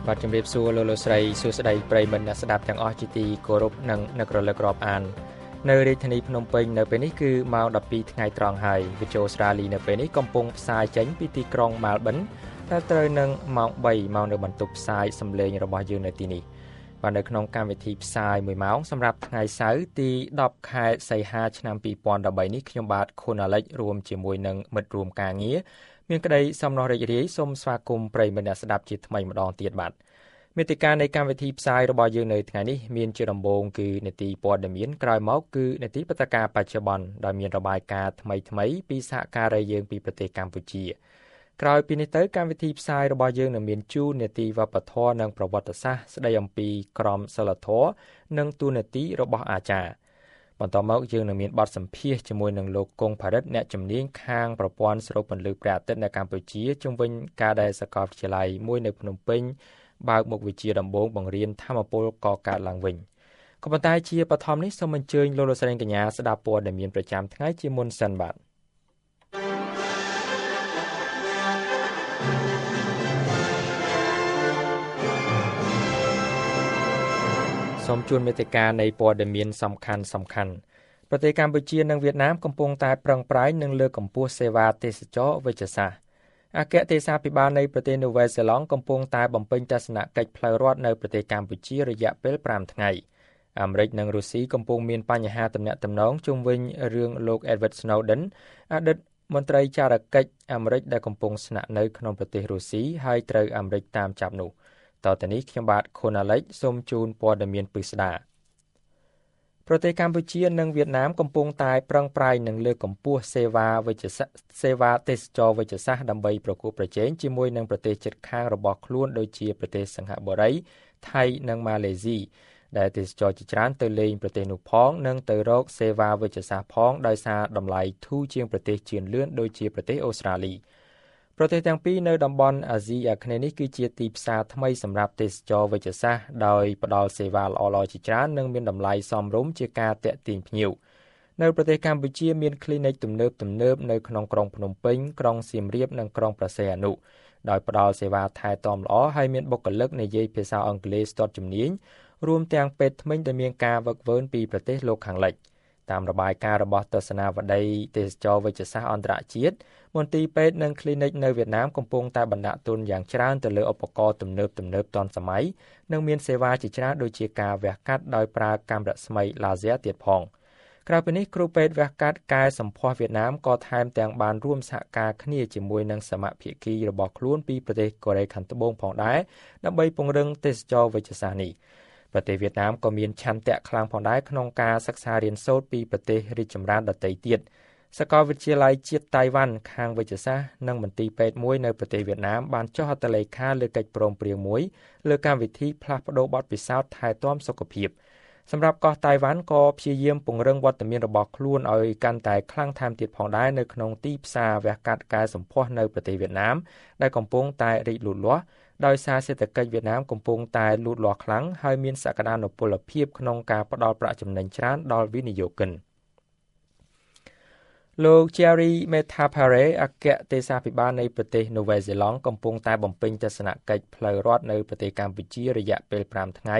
បាទជំរាបសួរលោកស្រីសួស្តីប្រិយមិត្តអ្នកស្ដាប់ទាំងអស់ជាទីគោរពនិងអ្នករលឹករាប់អាននៅរាជធានីភ្នំពេញនៅពេលនេះគឺម៉ោង 12 ថ្ងៃត្រង់ហើយវិទ្យុអូស្ត្រាលីនៅពេលនេះកំពុងផ្សាយចេញពីទីក្រុង Melbourne ដែលត្រូវនឹងម៉ោង 3 ម៉ោងនៅបន្ទប់ផ្សាយសម្លេងរបស់យើងនៅទីនេះបាទនៅក្នុងកម្មវិធីផ្សាយ1ម៉ោងសម្រាប់ថ្ងៃសៅរ៍ទី10ខែសីហាឆ្នាំ2013នេះខ្ញុំបាទខុនអាលិចរួមជាមួយនឹងមិត្តរួមការងារមានក្តីសំណររីករាយសូមស្វាគមន៍ប្រិយមិត្តអ្នកស្ដាប់ជាថ្មីម្ដងទៀតបាទមេតិការនៃកម្មវិធីផ្សាយរបស់យើងនៅថ្ងៃនេះមានជាដំបូងគឺនីតិព័ត៌មានក្រោយមកគឺនីតិបទការបច្ចុប្បន្នដែលមានរបាយការណ៍ថ្មីៗពីសហការីយើងពីប្រទេសកម្ពុជាក្រោយពីនេះទៅកម្មវិធីផ្សាយរបស់យើងនឹងមានជួរនីតិវប្បធម៌និងប្រវត្តិសាស្ត្រស្ដីអំពីក្រមសីលធម៌និងទូនីតិរបស់អាចារ្យបន្តមកយើងនឹងមានបទសម្ភាសន៍ជាមួយនឹងលោកគង់ផារិតអ្នកជំនាញខាងប្រព័ន្ធស្រូបពន្លឺព្រះអាទិត្យនៅកម្ពុជាជុំវិញការដែលសាកលវិទ្យាល័យមួយនៅភ្នំពេញបើកមុខវិជ្ជាដំបូងបង្រៀនថាមពលកកើតឡើងវិញក៏ប៉ុន្តែជាបឋមនេះសូមអញ្ជើញលោកស្រីកញ្ញាស្ដាប់ព័ត៌មានប្រចាំថ្ងៃជាមុនសិនបាទសូមជូនមេតិការនៃព័ត៌មានសំខាន់ប្រទេសកម្ពុជានិងវៀតណាមកំពុងតែប្រឹងប្រែងនឹងលើកកម្ពស់សេវាទេសចរវិជ្ជសាស្ត្រអគ្គទេសាភិបាលនៃប្រទេសនូវែលសេឡង់កំពុងតែបំពេញទស្សនកិច្ចផ្លូវរដ្ឋនៅប្រទេសកម្ពុជារយៈពេល5ថ្ងៃអាមេរិកនិងរុស្ស៊ីកំពុងមានបញ្ហាទំនាក់ទំនងជុំវិញរឿងលោក Edward Snowden អតីតមន្ត្រីចារកិច្ចអាមេរិកដែលកំពុងស្នាក់នៅក្នុងប្រទេសរុស្ស៊ីហើយត្រូវអាមេរិកតាមចាប់នោះតទៅនេះខ្ញុំបាទខុនអាលិចសូមជូនព័ត៌មានពិស្ដាប្រទេសកម្ពុជានិងវៀតណាមកំពុងតែប្រឹងប្រែងនឹងលើកកម្ពស់សេវាទេសចរវិជ្ជសាស្ត្រដើម្បីប្រកួតប្រជែងជាមួយនឹងប្រទេសជិតខាងរបស់ខ្លួនដូចជាប្រទេសសិង្ហបុរីថៃនិងម៉ាឡេស៊ីដែលទេសចរជាច្រើនទៅលេងប្រទេសនោះផងនិងទៅរកសេវាវិជ្ជសាស្ត្រផងដោយសារតម្លៃធូរជាងប្រទេសជឿនលឿនដូចជាប្រទេសអូស្ត្រាលីប្រទេសទាំងពីរនៅតំបន់អាស៊ីអាគ្នេយ៍នេះគឺជាទីផ្សារថ្មីសម្រាប់ទេសចរវិជ្ជសាស្ត្រដោយផ្ដល់សេវាល្អៗជាច្រើននិងមានតម្លៃសមរម្យជាការទាក់ទាញភ្ញៀវនៅប្រទេសកម្ពុជាមានគ្លីនិកទំនើបនៅក្នុងក្រុងភ្នំពេញក្រុងសៀមរាបនិងក្រុងព្រះសីហនុដោយផ្ដល់សេវាថែទាំល្អហើយមានបុគ្គលិកនិយាយភាសាអង់គ្លេសស្ទាត់ជំនាញរួមទាំងពេទ្យធ្មេញដែលមានការវឹកវើពីប្រទេសលោកខាងលិចតាមរបាយការណ៍របស់ទស្សនាវដ្តីទេសចរវិជ្ជសាស្ត្រអន្តរជាតិមន្ទីរពេទ្យនិងគ្លីនិកនៅវៀតណាមកំពុងតែបណ្ដាក់ទុនយ៉ាងច្រើនទៅលើឧបករណ៍ទំនើបទាន់សម័យនិងមានសេវាជាច្រើនដូចជាការវះកាត់ដោយប្រើកាំរស្មីឡាស៊ែរទៀតផងក្រៅពីនេះគ្រូពេទ្យវះកាត់កែសម្ផស្សវៀតណាមក៏ថែមទាំងបានរួមសហការគ្នាជាមួយនឹងសមាភាគីរបស់ខ្លួនពីប្រទេសកូរ៉េខាងត្បូងផងដែរដើម្បីពង្រឹងទេសចរវិជ្ជសាស្ត្រនេះប្រទេសវៀតណាមក៏មានឆន្ទៈខ្លាំងផងដែរក្នុងការសិក្សារៀនសូត្រពីប្រទេសរីកចម្រើនដទៃទៀតសាកលវិទ្យាល័យជាតិតៃវ៉ាន់ខាងវិទ្យាសាស្ត្រនិងមន្ទីរពេទ្យមួយនៅប្រទេសវៀតណាមបានចុះហត្ថលេខាលើកិច្ចព្រមព្រៀងមួយលើកម្មវិធីផ្លាស់ប្តូរបទពិសោធន៍ថែទាំសុខភាពសម្រាប់កោះតៃវ៉ាន់ក៏ព្យាយាមពង្រឹងវត្តមានរបស់ខ្លួនឲ្យកាន់តែខ្លាំងថែមទៀតផងដែរនៅក្នុងទីផ្សារវះកាត់កែសម្ផស្សនៅប្រទេសវៀតណាមដែលកំពុងតែរីកលូតលាស់ដោយសារសេដ្ឋកិច្ចវៀតណាមកំពុងតែលូតលាស់ខ្លាំងហើយមានសក្តានុពលភាពក្នុងការផ្ដល់ប្រាក់ចំណេញច្រើនដល់វិនិយោគិនលោក Jerry Metapare អគ្គទេសាភិបាលនៃប្រទេសនូវែលសេឡង់កំពុងតែបំពេញទស្សនកិច្ចផ្លូវរដ្ឋនៅប្រទេសកម្ពុជារយៈពេល5ថ្ងៃ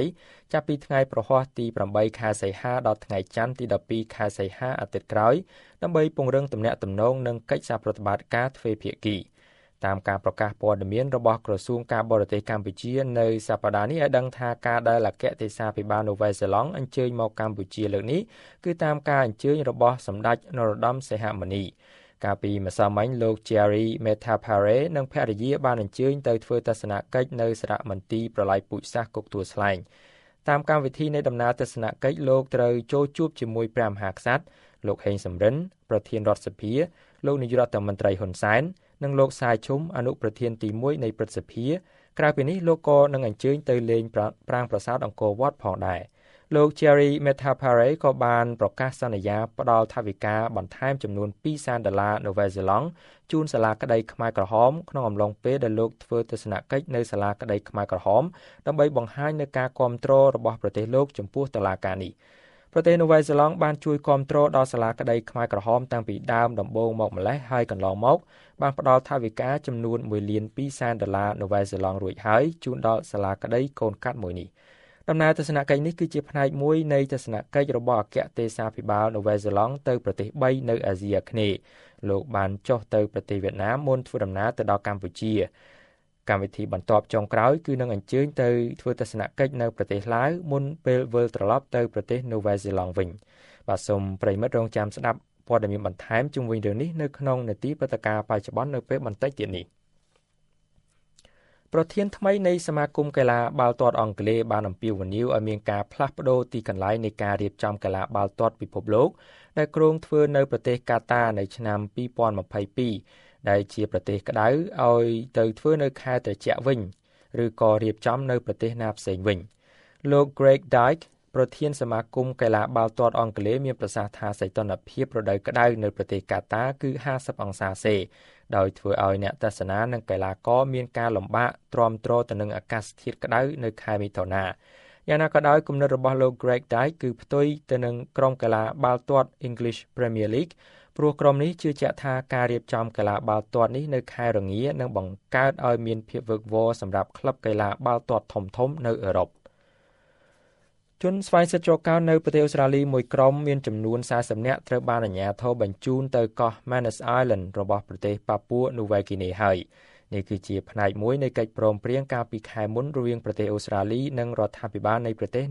ចាប់ពីថ្ងៃប្រហ័សទី8ខែសីហាដល់ថ្ងៃច័ន្ទទី12ខែសីហាអាទិត្យក្រោយដើម្បីពង្រឹងទំនាក់ទំនងនិងកិច្ចសហប្រតិបត្តិការទ្វេភាគីតាមការប្រកាសព័ត៌មានរបស់ក្រសួងការបរទេសកម្ពុជានៅសប្តាហ៍នេះឲ្យដឹងថាការដែលអគ្គទេសាភិបាលនូវែលសេឡង់អញ្ជើញមកកម្ពុជាលើកនេះគឺតាមការអញ្ជើញរបស់សម្ដេចនរោត្តមសីហមុនីកាលពីម្សិលមិញលោក Jerry Metapare និងភរិយាបានអញ្ជើញទៅធ្វើទស្សនកិច្ចនៅសារមន្ទីរប្រល័យពូជសាសន៍គុកទួលស្លែងតាមកម្មវិធីនៃដំណើរទស្សនកិច្ចលោកត្រូវចូលជួបជាមួយព្រះមហាក្សត្រលោកហេងសំរិនប្រធានរដ្ឋសភាលោកនាយករដ្ឋមន្ត្រីហ៊ុនសែននិងលោកសាយឈុំអនុប្រធានទី1នៃព្រឹទ្ធសភាក្រៅពីនេះលោកក៏នឹងអញ្ជើញទៅលេងប្រាង្គប្រាសាទអង្គរវត្តផងដែរលោក Jerry Metapare ក៏បានប្រកាសសន្យាផ្ដល់ថវិកាបន្ថែមចំនួន$200,000នូវែលសេឡង់ជូនសាលាក្តីខ្មែរក្រហមក្នុងអំឡុងពេលដែលលោកធ្វើទស្សនកិច្ចនៅសាលាក្តីខ្មែរក្រហមដើម្បីបង្ហាញនូវការគាំទ្ររបស់ប្រទេសលោកចំពោះតុលាការនេះ ប្រទេសនូវែលសេឡង់បានជួយគាំទ្រដល់សាលាក្តីខ្មែរក្រហមតាំងពីដើមដំបូងមកម្លេះហើយកន្លងមកបានផ្ដល់ថវិកាចំនួន$1.2 លាននូវែលសេឡង់រួចហើយជូនដល់សាលាក្តីកូនកាត់មួយនេះដំណើរទស្សនកិច្ចនេះគឺជាផ្នែកមួយនៃទស្សនកិច្ចរបស់អគ្គទេសាភិបាលនូវែលសេឡង់ទៅប្រទេស3នៅអាស៊ីអាគ្នេយ៍លោកបានចុះទៅប្រទេសវៀតណាមមុនធ្វើដំណើរទៅដល់កម្ពុជាកម្មវិធីបន្ទាប់ចុងក្រោយគឺនឹងអញ្ជើញទៅធ្វើទស្សនកិច្ចនៅប្រទេសឡាវមុនពេលវិលត្រឡប់ទៅប្រទេសនូវែលសេឡង់វិញបាទសូមប្រិយមិត្តរងចាំស្ដាប់ព័ត៌មានបន្ថែមជុំវិញរឿងនេះនៅក្នុងនាទីព្រឹត្តិការណ៍បច្ចុប្បន្ននៅពេលបន្តិចទៀតនេះប្រធានថ្មីនៃសមាគមកីឡាបាល់ទាត់អង់គ្លេសបានអំពាវនាវឲ្យមានការផ្លាស់ប្តូរទីកន្លែងនៃការរៀបចំកីឡាបាល់ទាត់ពិភពលោកដែលគ្រោងធ្វើនៅប្រទេសកាតានៅឆ្នាំ2022ដែលជាប្រទេសក្តៅឲ្យទៅធ្វើនៅខែត្រជាក់វិញឬក៏រៀបចំនៅប្រទេសណាផ្សេងវិញលោក Greg Dyke ប្រធានសមាគមកីឡាបាល់ទាត់អង់គ្លេសមានប្រសាសន៍ថាសីតុណ្ហភាពរដូវក្តៅនៅប្រទេសកាតាគឺ50អង្សាសេដោយធ្វើឲ្យអ្នកទស្សនានិងកីឡាករមានការលំបាកទ្រាំទ្រទៅនឹងអាកាសធាតុក្តៅនៅខែមិថុនាយ៉ាងណាក៏ដោយគំនិតរបស់លោក Greg Dyke គឺផ្ទុយទៅនឹងក្រុមកីឡាបាល់ទាត់ English Premier League ព្រោះក្រុមនេះជឿជាក់ថាការរៀបចំកីឡាបាល់ទាត់នេះនៅខែរងានឹងបង្កើតឲ្យមានភាពវឹកវរសម្រាប់ក្លឹបកីឡាបាល់ទាត់ធំៗនៅអឺរ៉ុបជនស្វែងសិទ្ធិជ្រកកោននៅប្រទេសអូស្ត្រាលីមួយក្រុមមានចំនួន40នាក់ត្រូវបានអាជ្ញាធរបញ្ជូនទៅកោះ Manus Island របស់ប្រទេសប៉ាពួរនូវែលហ្គីណេហើយនេះគឺជាផ្នែកមួយនៃកិច្ចព្រមព្រៀងកាលពីខែមុនរវាងប្រទេសអូស្ត្រាលីនិងរដ្ឋាភិបាលនៃប្រទេ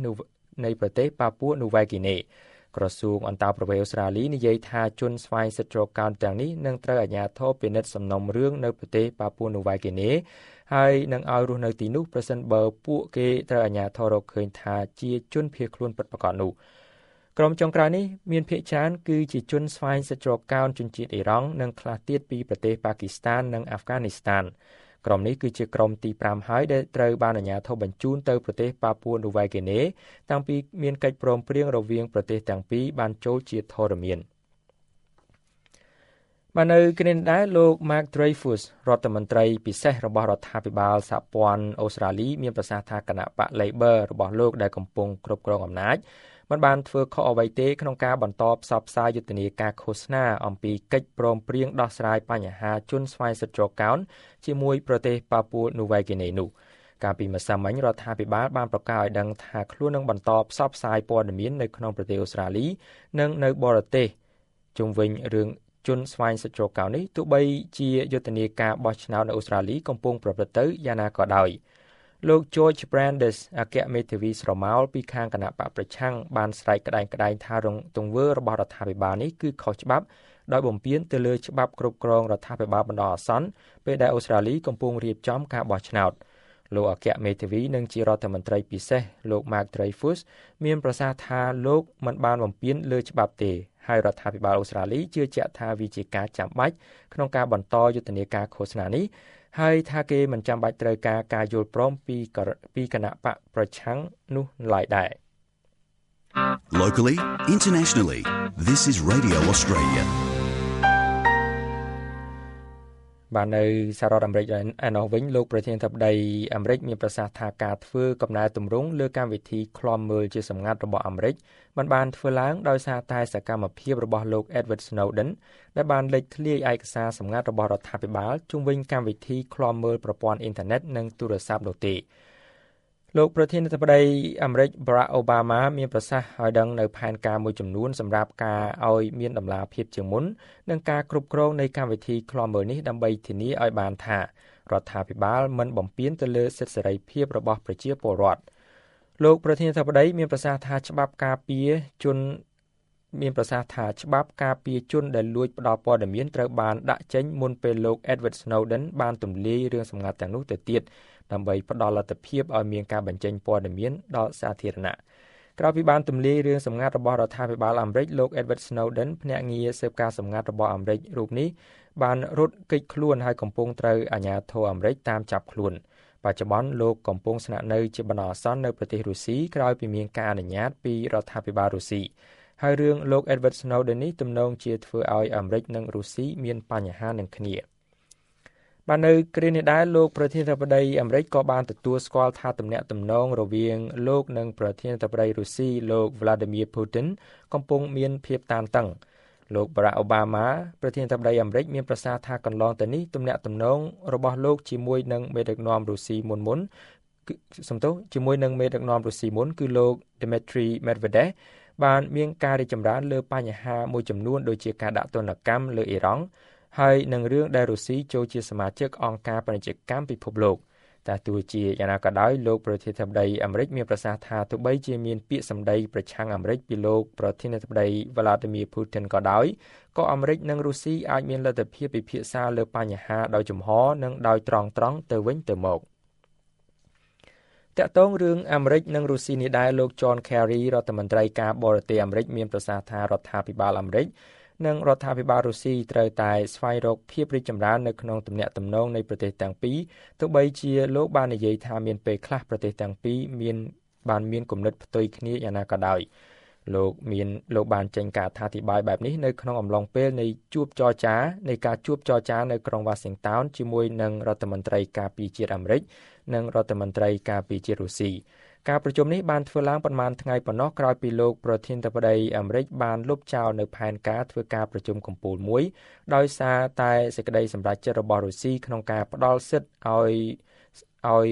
សប៉ាពួរនូវែលហ្គីណេក្រសួងអន្តរប្រវេសន៍អូស្ត្រាលីនិយាយថាជនស្វែងសិទ្ធិជ្រកកោនទាំងនេះនឹងត្រូវអាជ្ញាធរពិនិត្យសំណុំរឿងនៅប្រទេសប៉ាពួរនូវែលហ្គីណេហើយនឹងឲ្យរស់នៅទីនោះប្រសិនបើពួកគេត្រូវអាជ្ញាធររកឃើញថាជាជនភៀសខ្លួនពិតប្រាកដនោះក្រុមចុងក្រោយនេះមានភាគច្រើនគឺជាជនស្វែងសិទ្ធិជ្រកកោនជនជាតិអ៊ីរ៉ង់និងខ្លះទៀតពីប្រទេសប៉ាគីស្ថាននិងអាហ្វហ្គានីស្ថានក្រុមនេះគឺជាក្រុមទី5ហើយដែលត្រូវបានអាជ្ញាធរបញ្ជូនទៅប្រទេសប៉ាពួរនូវែលហ្គីណេតាំងពីមានកិច្ចព្រមព្រៀងរវាងប្រទេសទាំងពីរបានចូលជាធរមានបាននៅគ្នានេះដែរលោក Mark Dreyfus រដ្ឋមន្ត្រីពិសេសរបស់រដ្ឋាភិបាលសហព័ន្ធអូស្ត្រាលីមានប្រសាសន៍ថាគណៈបក Labor របស់លោកដែលកំពុងគ្រប់គ្រងអំណាចមិនបានធ្វើខុសអ្វីទេក្នុងការបន្តផ្សព្វផ្សាយយុទ្ធនាការឃោសនាអំពីកិច្ចព្រមព្រៀងដោះស្រាយបញ្ហាជនស្វែងសិទ្ធិជ្រកកោនជាមួយប្រទេសប៉ាពួរនូវែលហ្គីណេនោះកាលពីម្សិលមិញរដ្ឋាភិបាលបានប្រកាសឲ្យដឹងថាខ្លួននឹងបន្តផ្សព្វផ្សាយព័ត៌មាននៅក្នុងប្រទេសអូស្ត្រាលីនិងនៅបរទេសជុំវិញរឿងជនស្វែងសិទ្ធិជ្រកកោននេះទោះបីជាយុទ្ធនាការបោះឆ្នោតនៅអូស្ត្រាលីកំពុងប្រព្រឹត្តទៅយ៉ាងណាក៏ដោយលោក George Brandis អគ្គមេធាវីស្រមោលពីខាងគណៈបកប្រឆាំងបានស្រែកក្តែងថាទង្វើរបស់រដ្ឋាភិបាលនេះគឺខុសច្បាប់ដោយបំពានទៅលើច្បាប់គ្រប់គ្រងរដ្ឋាភិបាលបណ្ដោះអាសន្នពេលដែលអូស្ត្រាលីកំពុងរៀបចំការបោះឆ្នោតលោកអគ្គមេធាវីនិងជារដ្ឋមន្ត្រីពិសេសលោក Mark Dreyfus មានប្រសាសន៍ថាលោកមិនបានបំពានលើច្បាប់ទេហើយរដ្ឋាភិបាលអូស្ត្រាលីជឿជាក់ថាវាជាការចាំបាច់ក្នុងការបន្តយុទ្ធនាការឃោសនានេះហើយថាគេមិនចាំបាច់ត្រូវការយល់ព្រមពីគណៈបកប្រឆាំងនោះឡើយដែរ Locally, internationally, this is Radio Australia. បាននៅសហរដ្ឋអាមេរិកឯណោះវិញលោកប្រធានាធិបតីអាមេរិកមានប្រសាសន៍ថាការធ្វើកំណែទម្រង់លើកម្មវិធីឃ្លាំមើលជាសម្ងាត់របស់អាមេរិកបានធ្វើឡើងដោយសារតែសកម្មភាពរបស់លោក Edward Snowden ដែលបានលេចធ្លាយឯកសារសម្ងាត់របស់រដ្ឋាភិបាលជុំវិញកម្មវិធីឃ្លាំមើលប្រព័ន្ធអ៊ីនធឺណិតនិងទូរស័ព្ទនោះទេលោកប្រធានាធិបតីអាមេរិក Barack Obama មានប្រសាសន៍ឲ្យដឹងនៅផែនការមួយចំនួនសម្រាប់ការឲ្យមានតម្លាភាពជាងមុននិងការគ្រប់គ្រងនៃកម្មវិធីឃ្លាំមើលនេះដើម្បីធានាឲ្យបានថារដ្ឋាភិបាលមិនបំពានទៅលើសិទ្ធិសេរីភាពរបស់ប្រជាពលរដ្ឋលោកប្រធានាធិបតីមានប្រសាសន៍ថាច្បាប់ការពារជនដែលលួចផ្ដល់ព័ត៌មានត្រូវបានដាក់ចេញមុនពេលលោក Edward Snowden បានទម្លាយរឿងសម្ងាត់ទាំងនោះទៅទៀតដើម្បីផ្ដល់លទ្ធភាពឲ្យមានការបញ្ចេញព័ត៌មានដល់សាធារណៈក្រោយពីបានទម្លាយរឿងសម្ងាត់របស់រដ្ឋាភិបាលអាមេរិកលោក Edward Snowden ភ្នាក់ងារស៊ើបការសម្ងាត់របស់អាមេរិករូបនេះបានរត់គេចខ្លួនហើយកំពុងត្រូវអាជ្ញាធរអាមេរិកតាមចាប់ខ្លួនបច្ចុប្បន្នលោកកំពុងស្នាក់នៅជាបណ្ដោះអាសន្ននៅប្រទេសរុស្ស៊ីក្រោយពីមានការអនុញ្ញាតពីរដ្ឋាភិបាលរុស្ស៊ីហើយរឿងលោក Edward Snowden នេះទំនងជាធ្វើឲ្យអាមេរិកនិងរុស្ស៊ីមានបញ្ហានឹងគ្នា បាននៅគ្រានេះដែរលោកប្រធានាធិបតីអាមេរិកក៏បានទទួលស្គាល់ថាទំនាក់ទំនងរវាងលោកនិងប្រធានាធិបតីរុស្ស៊ីលោក Vladimir Putin កំពុងមានភាពតានតឹងលោក Barack Obama ប្រធានាធិបតីអាមេរិកមានប្រសាសន៍ថាកន្លងទៅនេះទំនាក់ទំនងរបស់លោកជាមួយនឹងមេដឹកនាំរុស្ស៊ីមុនជាមួយនឹងមេដឹកនាំរុស្ស៊ីមុនគឺលោក Dmitry Medvedev បានមានការរីកចម្រើនលើបញ្ហាមួយចំនួនដូចជាការដាក់ទណ្ឌកម្មលើអ៊ីរ៉ង់ហើយនឹងរឿងដែលរុស្ស៊ីចូលជាសមាជិកអង្គការពាណិជ្ជកម្មពិភពលោកតែទោះជាយ៉ាងណាក៏ដោយលោកប្រធានាធិបតីអាមេរិកមានប្រសាសន៍ថាទោះបីជាមានពាក្យសម្ដីប្រឆាំងអាមេរិកពីលោកប្រធានាធិបតី Vladimir Putin ក៏ដោយក៏អាមេរិកនិងរុស្ស៊ីអាចមានលទ្ធភាពពិភាក្សាលើបញ្ហាដោយចំហនិងដោយត្រង់ទៅវិញទៅមកតាក់ទងរឿងអាមេរិកនិងរុស្ស៊ីនេះដែរលោក John Kerry រដ្ឋមន្ត្រីការបរទេសអាមេរិកមានប្រសាសន៍ថារដ្ឋាភិបាលអាមេរិកនិងរដ្ឋាភិបាលរុស្ស៊ីត្រូវតែស្វែងរកភាពរីកចម្រើននៅក្នុងទំនាក់ទំនងនៃប្រទេសទាំងពីរទោះបីជាលោកបាននិយាយថាមានពេលខ្លះប្រទេសទាំងពីរមានគំនិតផ្ទុយគ្នាយ៉ាងណាក៏ដោយលោកបានចេញការអធិប្បាយបែបនេះនៅក្នុងអំឡុងពេលនៃការជួបចរចានៅក្រុង Washington ជាមួយនឹងរដ្ឋមន្ត្រីការពារជាតិអាមេរិកនិងរដ្ឋមន្ត្រីការពារជាតិរុស្ស៊ីការប្រជុំនេះបានធ្វើឡើងប៉ុន្មានថ្ងៃប៉ុណ្ណោះក្រោយពីលោកប្រធានាធិបតីអាមេរិកបានលុបចោលនៅផែនការធ្វើការប្រជុំកំពូលមួយដោយសារតែសេចក្តីសម្រេចចិត្តរបស់រុស្ស៊ីក្នុងការផ្ដល់សិទ្ធិឲ្យ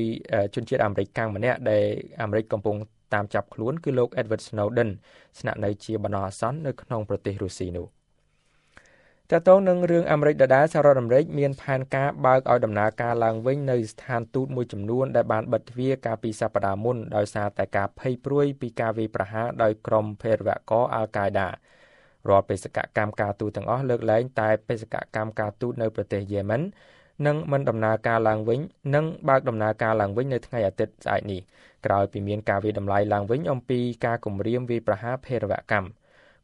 ជនជាតិអាមេរិកកាំងម្នាក់ដែលអាមេរិកកំពុងតាមចាប់ខ្លួនគឺលោក Edward Snowden ស្នាក់នៅជាបណ្ដោះអាសន្ននៅក្នុងប្រទេសរុស្ស៊ីនោះតើតើនឹងរឿងអាមេរិកដដែលសហរដ្ឋអាមេរិកមានផែនការបើកឲ្យដំណើរការឡើងវិញនៅស្ថានទូតមួយចំនួនដែលបានបិទទ្វារកាលពីសប្តាហ៍មុនដោយសារតែការភ័យព្រួយពីការវាយប្រហារដោយក្រុមភេរវករ Al-Qaeda រាល់បេសកកម្មការទូតទាំងអស់លើកលែងតែបេសកកម្មការទូតនៅប្រទេសយេម៉ិននឹងមិនដំណើរការឡើងវិញនឹងបើកដំណើរការឡើងវិញនៅថ្ងៃអាទិត្យស្អែកនេះក្រោយពីមានការវាយតម្លៃឡើងវិញអំពីការគំរាមវាយប្រហារភេរវកម្ម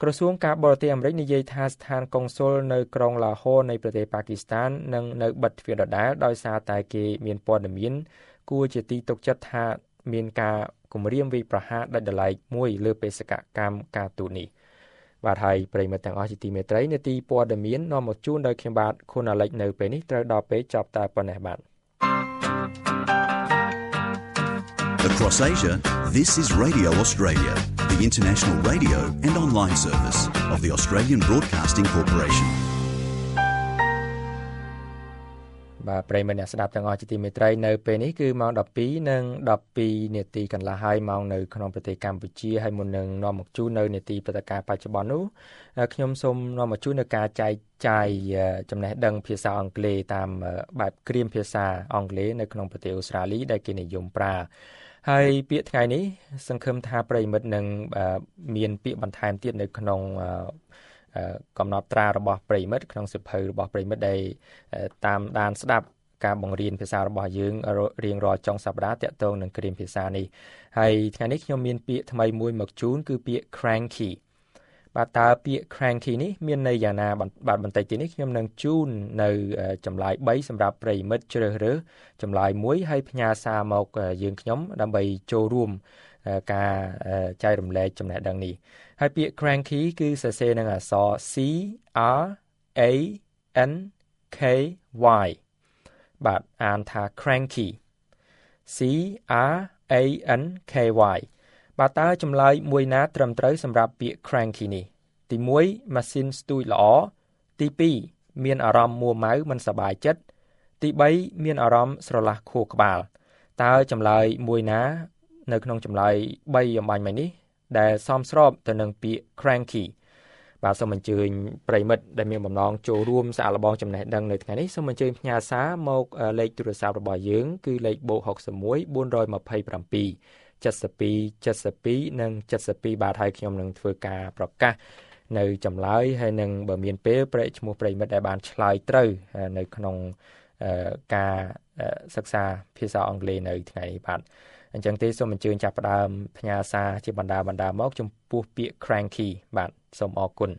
ក្រសួងការបរទេសអាមេរិកនិយាយថាស្ថានកុងស៊ុលនៅក្រុងឡាហូនៃប្រទេសប៉ាគីស្ថាននឹងនៅបិទទ្វារដដែលដោយសារតែគេមានព័ត៌មានគួរជាទីទុកចិត្តថាមានការគំរាមវាយប្រហារដាច់ដライមួយលើបេសកកម្មការទូតនេះបាទហើយប្រិយមិត្តទាំងអស់ជាទីមេត្រីនាទីព័ត៌មាននាំមកជូនដោយខ្ញុំបាទខុនអាលិចនៅពេលនេះត្រូវដល់ពេលចប់តែប៉ុណ្ណេះបាទ Across Asia, this is Radio Australia, the international radio and online service of the Australian Broadcasting Corporation. បាទប្រិយមិត្តអ្នកស្ដាប់ទាំងអស់ជាទីមេត្រីនៅពេលនេះគឺម៉ោង 12:12 នាទីកន្លះហើយម៉ោងនៅក្នុងប្រទេសកម្ពុជាហើយមុននឹងនាំមកជូននៅនាទីព្រឹត្តិការណ៍បច្ចុប្បន្ននោះខ្ញុំសូមនាំមកជូននៅការចែកចាយចំណេះដឹងភាសាអង់គ្លេសតាមបែបគ្រាមភាសាអង់គ្លេសនៅក្នុងប្រទេសអូស្ត្រាលីដែលគេនិយមប្រើហើយពាក្យថ្ងៃនេះសង្ឃឹមថាប្រិយមិត្តនឹងមានពាក្យបន្ថែមទៀតនៅក្នុងកំណត់ត្រារបស់ប្រិយមិត្តក្នុងសៀវភៅរបស់ប្រិយមិត្តដែលតាមដានស្ដាប់ការបង្រៀនភាសារបស់យើងរៀងរាល់ចុងសប្ដាហ៍តាក់ទងនឹងគ្រាមភាសានេះហើយថ្ងៃនេះខ្ញុំមានពាក្យថ្មីមួយមកជូនគឺពាក្យ cranky បាទតើពាក្យ cranky នេះមានន័យយ៉ាងណាបាទបន្តិចទៀតនេះខ្ញុំនឹងជូននៅចម្លើយ3សម្រាប់ប្រិយមិត្តជ្រើសរើសចម្លើយ1ហើយផ្ញើសារមកយើងខ្ញុំដើម្បីចូលរួមការចែករំលែកចំណេះដឹងនេះហើយពាក្យ cranky គឺសរសេរនឹងអក្សរ C R A N K Y បាទអានថា cranky C R A N K Y បាទតើចម្លើយមួយណាត្រឹមត្រូវសម្រាប់ពាក្យ cranky នេះទី1ម៉ាស៊ីនស្ទូចល្អទី2មានអារម្មណ៍មួម៉ៅមិនសប្បាយចិត្តទី3មានអារម្មណ៍ស្រឡះខួរក្បាលតើចម្លើយមួយណានៅក្នុងចម្លើយ3អំបញ្ញមិញនេះដែលសមស្របទៅនឹងពាក្យ cranky បាទសូមអញ្ជើញប្រិយមិត្តដែលមានបំណងចូលរួមសាកល្បងចំណេះដឹងនៅថ្ងៃនេះសូមអញ្ជើញផ្ញើសារមកលេខទូរស័ព្ទរបស់យើងគឺលេខ+61 427 72 និង72បាទហើយខ្ញុំនឹងធ្វើការប្រកាសនៅចម្លើយហើយនឹងបើមានពេលឈ្មោះប្រិយមិត្តដែលបានឆ្លើយត្រូវនៅក្នុងការសិក្សាភាសាអង់គ្លេសនៅថ្ងៃនេះបាទអញ្ចឹងទេសូមអញ្ជើញចាប់ផ្ដើមផ្ញើសារជាបណ្ដាមកចំពោះពាក្យ cranky បាទសូមអរគុណ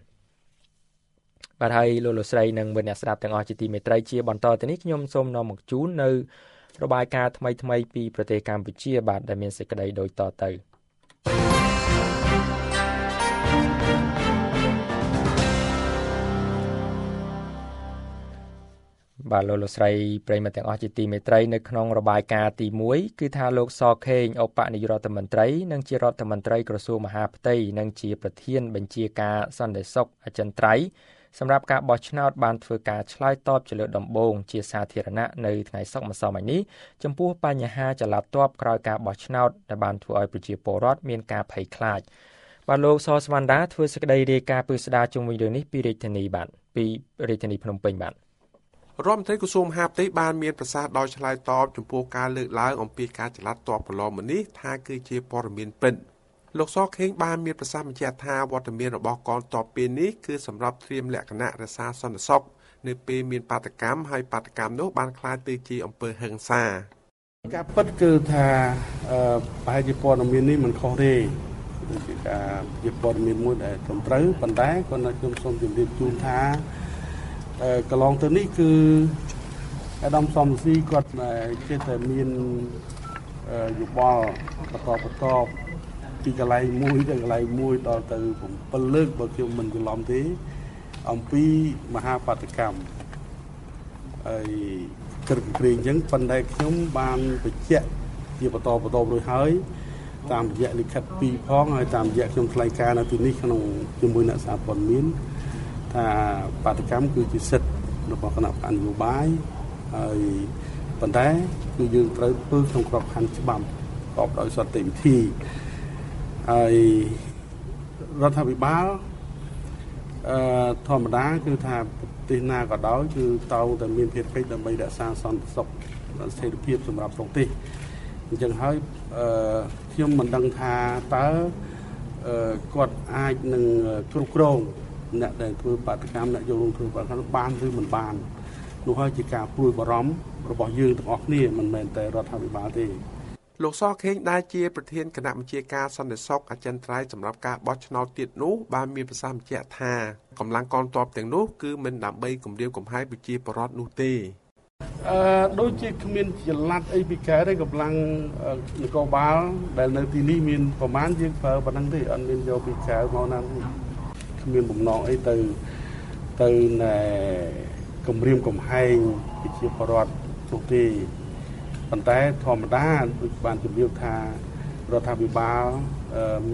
បាទហើយលោកស្រីនិងអ្នកស្ដាប់ទាំងអស់ជាទីមេត្រីជាបន្តទៅនេះខ្ញុំសូមនាំមកជូននៅរបាយការណ៍ថ្មីពីប្រទេសកម្ពុជាបាទដែលមានសេចក្តីដូចតទៅ បាទលោកស្រីប្រិយមិត្តទាំងអស់ជាទីមេត្រីនៅក្នុងរបាយការណ៍ទី1គឺថាលោកសខេងឧបនាយករដ្ឋមន្ត្រីនិងជារដ្ឋមន្ត្រីក្រសួងមហាផ្ទៃនិងជាប្រធានបញ្ជាការសន្តិសុខអចិន្ត្រៃយ៍សម្រាប់ការបោះឆ្នោតបានធ្វើការឆ្លើយតបជាលើកដំបូងជាសាធារណៈនៅថ្ងៃសុក្រម្សិលមិញនេះចំពោះបញ្ហាចល័តទ័ពក្រោយការបោះឆ្នោតដែលបានធ្វើឲ្យប្រជាពលរដ្ឋមានការភ័យខ្លាចបាទលោកសស្វណ្ណដាធ្វើសេចក្តីរាយការណ៍ពីស្ដារជុំវិញរឿងនេះពីរាជធានីភ្នំពេញបាទរដ្ឋមន្ត្រីក្រសួងមហាផ្ទៃបានមានប្រសាសន៍ដោយឆ្លើយតបចំពោះការលើកឡើងអំពីការចល័តទ័ពកន្លងមកនេះថាគឺជាព័ត៌មានពិតលោកសខេងបានមានប្រសាសន៍បញ្ជាក់ថាវត្តមានរបស់កងទ័ពពេលនេះគឺសម្រាប់ត្រៀមលក្ខណៈរក្សាសន្តិសុខនៅពេលមានបាតកម្មហើយបាតកម្មនោះបានក្លាយទៅជាអំពើហិង្សាការពិតគឺថាប្រហែលជាព័ត៌មាននេះមិនខុសទេជាការជាព័ត៌មានមួយដែលត្រឹមត្រូវប៉ុន្តែគាត់ខ្ញុំសូមជម្រាបជូនថាកន្លងទៅនេះគឺអាដាមសំស៊ីគាត់ចេះតែមានយោបល់បន្តពីកន្លែងមួយទៅកន្លែងមួយដល់ទៅ7លើកបើខ្ញុំមិនច្រឡំទេអំពីមហាបាតកម្មហើយក្រឹកក្រែងអញ្ចឹងប៉ុន្តែខ្ញុំបានបញ្ជាក់ជាបន្តរួចហើយតាមរយៈលិខិត2ផងហើយតាមរយៈខ្ញុំថ្លែងការណ៍នៅទីនេះក្នុងជាមួយអ្នកសារព័ត៌មានថាបាតកម្មគឺជាសិទ្ធិរបស់គណៈបកនយោបាយហើយប៉ុន្តែគឺយើងត្រូវធ្វើក្នុងក្របខ័ណ្ឌច្បាប់ប្រកបដោយសន្តិវិធីហើយរដ្ឋាភិបាលធម្មតាគឺថាប្រទេសណាក៏ដោយគឺតើតែមានភារកិច្ចដើម្បីរក្សាសន្តិសុខស្ថិរភាពសម្រាប់ប្រទេសអញ្ចឹងហើយខ្ញុំមិនដឹងថាតើគាត់អាចនឹងគ្រប់គ្រងអ្នកដែលធ្វើបាតកម្មអ្នកយករួមធ្វើបាតកម្មបានឬមិនបាននោះហើយជាការព្រួយបារម្ភរបស់យើងទាំងអស់គ្នាមិនមែនតែរដ្ឋាភិបាលទេលោកសខេងដែលជាប្រធានគណៈបញ្ជាការសន្តិសុខអចិន្ត្រៃយ៍សម្រាប់ការបោះឆ្នោតទៀតនោះបានមានប្រសាសន៍បញ្ជាក់ថាកម្លាំងកងទ័ពទាំងនោះគឺមិនដើម្បីគំរាមកំហែងប្រជាពលរដ្ឋនោះទេដូចជាគ្មានចល័តអីពីកើតទេកម្លាំងនគរបាលដែលនៅទីនេះមានប្រមាណយើងប្រើប៉ុណ្ណឹងទេអត់មានយកពីក្រៅមកណាគ្មានបំណងអីទៅណែគំរាមកំហែងប្រជាពលរដ្ឋនោះទេប៉ុន្តែធម្មតាដូចបានជម្រាបថារដ្ឋាភិបាល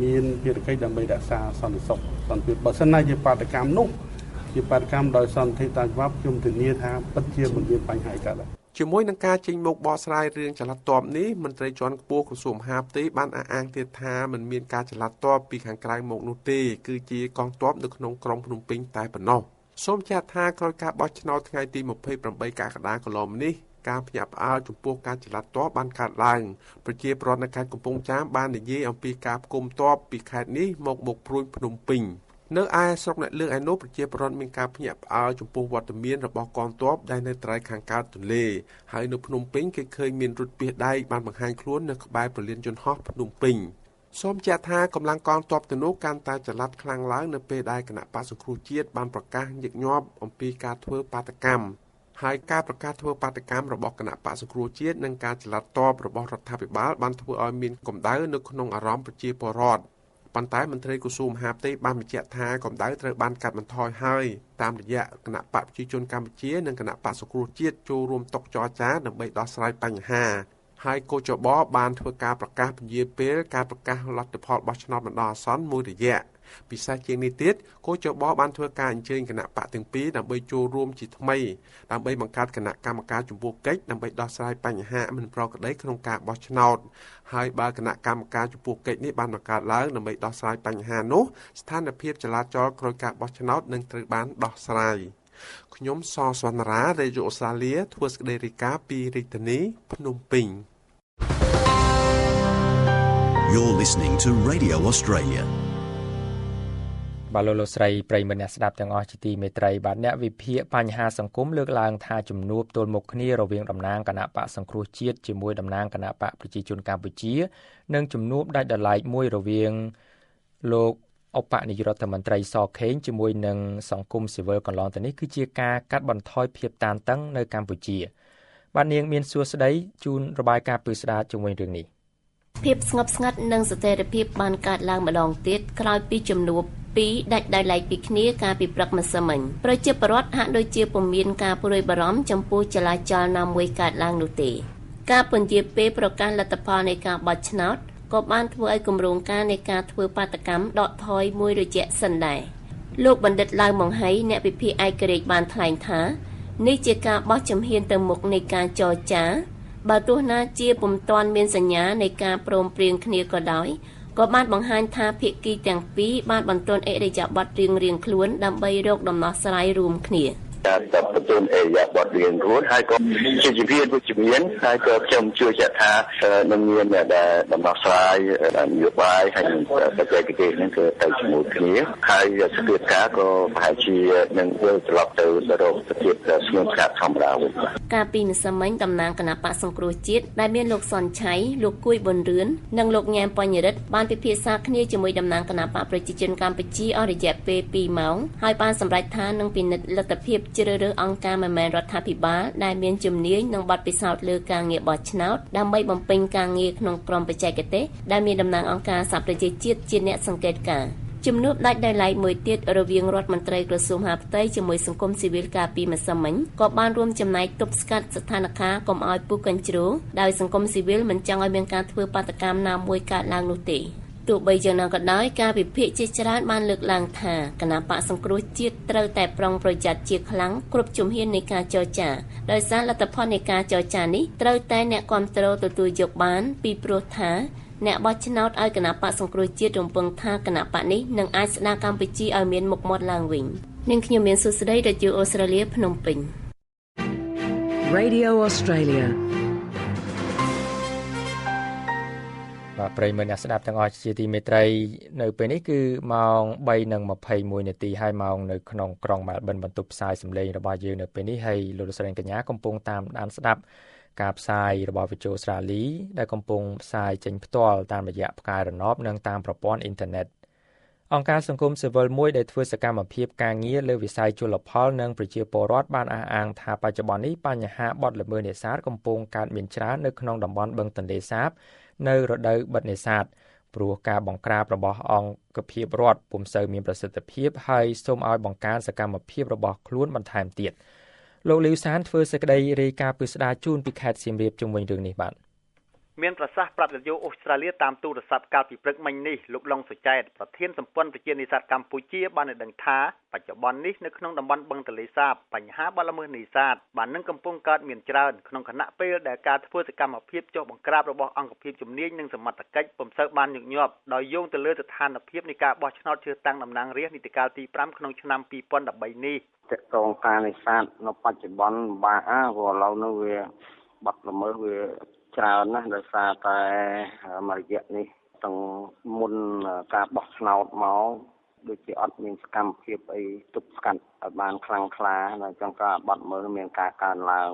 មានភារកិច្ចដើម្បីរក្សាសន្តិសុខសន្តិភាពបើសិនណាជាបាតកម្មនោះជាបាតកម្មដោយសន្តិតាមច្បាប់ខ្ញុំធានាថាពិតជាមិនមានបញ្ហាអីកើតជាមួយនឹងការចេញមុខបកស្រាយរឿងចល័តទ័ពនេះមន្ត្រីជាន់ខ្ពស់ក្រសួងមហាផ្ទៃបានអះអាងទៀតថាមិនមានការចល័តទ័ពពីខាងក្រៅមកនោះទេគឺជាកងទ័ពនៅក្នុងក្រុងភ្នំពេញតែប៉ុណ្ណោះសូមចាត់ថាក្រោយការបោះឆ្នោតថ្ងៃទី28កក្កដាកន្លងនេះការភ្ញាក់ផ្អើលចំពោះការចល័តទ័ពបានកើតឡើងប្រជាពលរដ្ឋនៅខេត្តកំពង់ចាមបាននិយាយអំពីការផ្គុំទ័ពពីខេត្តនេះមកបុកព្រួយភ្នំពេញនៅឯស្រុកអ្នកលើកឯនោះប្រជាពលរដ្ឋមានការភ្ញាក់ផ្អើលចំពោះវត្តមានរបស់កងទ័ពដែលនៅត្រើយខាងកើតទន្លេហើយនៅភ្នំពេញគេឃើញមានរថពាសដែកបានបង្ហាញខ្លួននៅក្បែរព្រលានយន្តហោះភ្នំពេញសូមចាត់ថាកម្លាំងកងទ័ពទាំងនោះកាន់តែចល័តខ្លាំងឡើងនៅពេលដែលគណៈបក្សសង្គ្រោះជាតិបានប្រកាសញឹកញាប់អំពីការធ្វើបាតកម្មហើយការប្រកាសធ្វើបាតកម្មរបស់គណៈបក្សសង្គ្រោះជាតិនិងការចល័តទ័ពរបស់រដ្ឋាភិបាលបានធ្វើឲ្យមានកម្ដៅនៅក្នុងអារម្មណ៍ប្រជាពលរដ្ឋប៉ុន្តែមន្ត្រីក្រសួងមហាផ្ទៃបានបញ្ជាក់ថាកម្ដៅត្រូវបានកាត់បន្ថយហើយតាមរយៈគណៈបកប្រជាជនកម្ពុជានិងគណៈបក្សសង្គ្រោះជាតិចូលរួមតុចរចាដើម្បីដោះស្រាយបញ្ហាហើយកោចបបានធ្វើការប្រកាសពន្យាពេលការប្រកាសលទ្ធផលបោះឆ្នោតបណ្ដោះអាសន្នមួយរយៈពិសេសជាងនេះទៀតកោចបបានធ្វើការអញ្ជើញគណៈបកទាំងពីរដើម្បីចូលរួមជាថ្មីដើម្បីបង្កើតគណៈកម្មការចំពោះកិច្ចដើម្បីដោះស្រាយបញ្ហាមិនប្រក្រតីក្នុងការបោះឆ្នោតហើយបើគណៈកម្មការចំពោះកិច្ចនេះបានបង្កើតឡើងដើម្បីដោះស្រាយបញ្ហានោះស្ថានភាពចលាចលក្រោយការបោះឆ្នោតនឹងត្រូវបានដោះស្រាយខ្ញុំសស្វណ្ណរារាជអូស្ត្រាលីធ្វើសេចក្តីរាយការណ៍ពីរាជធានីភ្នំពេញ You're listening to Radio Australia បាទលោកស្រីប្រិយមិត្តអ្នកស្ដាប់ទាំងអស់ជាទីមេត្រីបាទអ្នកវិភាគបញ្ហាសង្គមលើកឡើងថាជំនួបទល់មុខគ្នារវាងតំណាងគណៈបកសង្គ្រោះជាតិជាមួយតំណាងគណៈបកប្រជាជនកម្ពុជានិងជំនួបដាច់ដライមួយរវាងលោកឧបនាយករដ្ឋមន្ត្រីសខេងជាមួយនឹងសង្គមស៊ីវិលកន្លងទៅនេះគឺជាការកាត់បន្ថយភាពតានតឹងនៅកម្ពុជាបាទនាងមានសួស្ដីជូនរបាយការណ៍ពិស្ដារជុំវិញរឿងនេះ ភាពស្ងប់ស្ងាត់និងស្ថិរភាពបានកើតឡើងម្ដងទៀតក្រោយពីជំនួបពីរដាច់ដោយឡែកពីគ្នាកាលពីព្រឹកម្សិលមិញប្រជាពលរដ្ឋហាក់ដូចជាពុំមានការព្រួយបារម្ភចំពោះចលាចលណាមួយកើតឡើងនោះទេការពន្យាពេលប្រកាសលទ្ធផលនៃការបោះឆ្នោតក៏បានធ្វើឲ្យគម្រោងការនៃការធ្វើបាតកម្មដកថយមួយរយៈសិនដែរលោកបណ្ឌិតឡាវម៉ុងហៃអ្នកវិភាគឯករាជ្យបានថ្លែងថានេះជាការបោះជំហានទៅមុខនៃការចរចាបើទោះណាជាពុំទាន់មានសញ្ញានៃការព្រមព្រៀងគ្នាក៏ដោយក៏បានបង្ហាញថាភាគីទាំងពីរបានបន្ទន់អិរិយាបថរៀងៗខ្លួនដើម្បីរកដំណោះស្រាយរួមគ្នាការបន្ទន់អេយ៉ាបតរៀងរួចហើយក៏ជាជំនាញវិជ្ជមានហើយក៏ខ្ញុំជឿជាក់ថានឹងមានដំណោះស្រាយនយោបាយហើយនឹងបច្ចេកទេសនឹងគឺទៅជាមួយគ្នាហើយស្ថិរការក៏ប្រហែលជានឹងវិលត្រឡប់ទៅរកស្ថិរស្ងួនស្ងាត់ធម្មតាវិញកាលពីម្សិលមិញតំណាងគណៈបកសង្គ្រោះជាតិដែលមានលោកសុនឆៃលោកគួយប៊ុនរឿននិងលោកញ៉ែមបញ្ញរិទ្ធបានពិភាក្សាគ្នាជាមួយតំណាងគណៈបកប្រជាជនកម្ពុជាអស់រយៈពេល2ម៉ោងហើយបានសម្រេចថានឹងពិនិត្យលទ្ធភាពជ្រើសរើសអង្គការមិនមែនរដ្ឋាភិបាលដែលមានជំនាញនិងបទពិសោធន៍លើការងារបោះឆ្នោតដើម្បីបំពេញការងារក្នុងក្រុមបច្ចេកទេសដែលមានតំណាងអង្គការសហប្រជាជាតិជាអ្នកសង្កេតការណ៍ជំនួបដាច់ដោយឡែកមួយទៀតរវាងរដ្ឋមន្ត្រីក្រសួងមហាផ្ទៃជាមួយសង្គមស៊ីវិលកាលពីម្សិលមិញក៏បានរួមចំណែកទប់ស្កាត់ស្ថានភាពកុំឲ្យពុះកញ្ជ្រោលដោយសង្គមស៊ីវិលមិនចង់ឲ្យមានការធ្វើបាតកម្មណាមួយកើតឡើងនោះទេទោះបីយ៉ាងណាក៏ដោយការវិភាគជាច្រើនបានលើកឡើងថាគណៈបកសង្គ្រោះជាតិត្រូវតែប្រុងប្រយ័ត្នជាខ្លាំងគ្រប់ជំហាននៃការចរចាដោយសារលទ្ធផលនៃការចរចានេះត្រូវតែអ្នកគាំទ្រទទួលយកបានពីព្រោះថាអ្នកបោះឆ្នោតឲ្យគណៈបកសង្គ្រោះជាតិរំពឹងថាគណៈបកនេះនឹងអាចស្ដារកម្ពុជាឲ្យមានមុខមាត់ឡើងវិញនាងខ្ញុំមានសុស្ដីរាជអូស្ត្រាលីភ្នំពេញ Radio Australiaបាទប្រិយមិត្តអ្នកស្ដាប់ទាំងអស់ជាទីមេត្រីនៅពេលនេះគឺម៉ោង 3:21 នាទីហើយម៉ោងនៅក្នុងក្រុងម៉ែលប៊នបន្ទប់ផ្សាយសម្លេងរបស់យើងនៅពេលនេះហើយលោកស្រីកញ្ញាកំពុងតាមដានស្ដាប់ការផ្សាយរបស់វិទ្យុអូស្ត្រាលីដែលកំពុងផ្សាយចេញផ្ទាល់តាមរយៈផ្កាយរណបនិងតាមប្រព័ន្ធអ៊ីនធឺណិតអង្គការសង្គមស៊ីវិលមួយដែលធ្វើសកម្មភាពការងារលើវិស័យជលផលនិងប្រជាពលរដ្ឋបានអះអាងថាបច្ចុប្បន្ននេះបញ្ហាបទល្មើសនេសាទកំពុងកើតមានច្រើននៅក្នុងតំបន់បឹងទន្លេសាបនៅរដូវបិទនេសាទព្រោះការបង្ក្រាបរបស់អង្គភាពរដ្ឋពុំសូវមានប្រសិទ្ធភាពហើយសូមឲ្យបង្កើនសកម្មភាពរបស់ខ្លួនបន្ថែមទៀតលោកលីវសានធ្វើសេចក្តីរាយការណ៍ពិស្ដារជូនពីខេត្តសៀមរាបជុំវិញរឿងនេះបាទមានប្រសាសន៍ប្រាប់វិទ្យុអូស្ត្រាលីតាមទូរស័ព្ទកាលពីព្រឹកមិញនេះលោកឡុងសុចែតប្រធានសម្ព័ន្ធប្រជានេសាទកម្ពុជាបានដឹងថាបច្ចុប្បន្ននេះនៅក្នុងតំបន់បឹងទន្លេសាបបញ្ហាបទល្មើសនេសាទបាននឹងកំពុងកើតមានច្រើនក្នុងខណៈពេលដែលការធ្វើសកម្មភាពចុះបង្ក្រាបរបស់អង្គភាពជំនាញនិងសមត្ថកិច្ចពុំសូវបានញឹកញាប់ដោយយោងទៅលើស្ថានភាពនៃការបោះឆ្នោតជ្រើសតាំងតំណាងរាស្ត្រនីតិកាលទី5ក្នុងឆ្នាំ2013នេះតកតងការនេសាទនៅបច្ចុប្បន្នបាក់ព្រោះឥឡូវនោះវាបទល្មើសវាច្រើនណាស់ដោយសារតែមួយរយៈនេះទាំងមុនការបោះឆ្នោតមកដូចជាអត់មានសកម្មភាពអីទប់ស្កាត់ឲ្យបានខ្លាំងក្លាហើយចង់ការបទល្មើសមានការកើនឡើង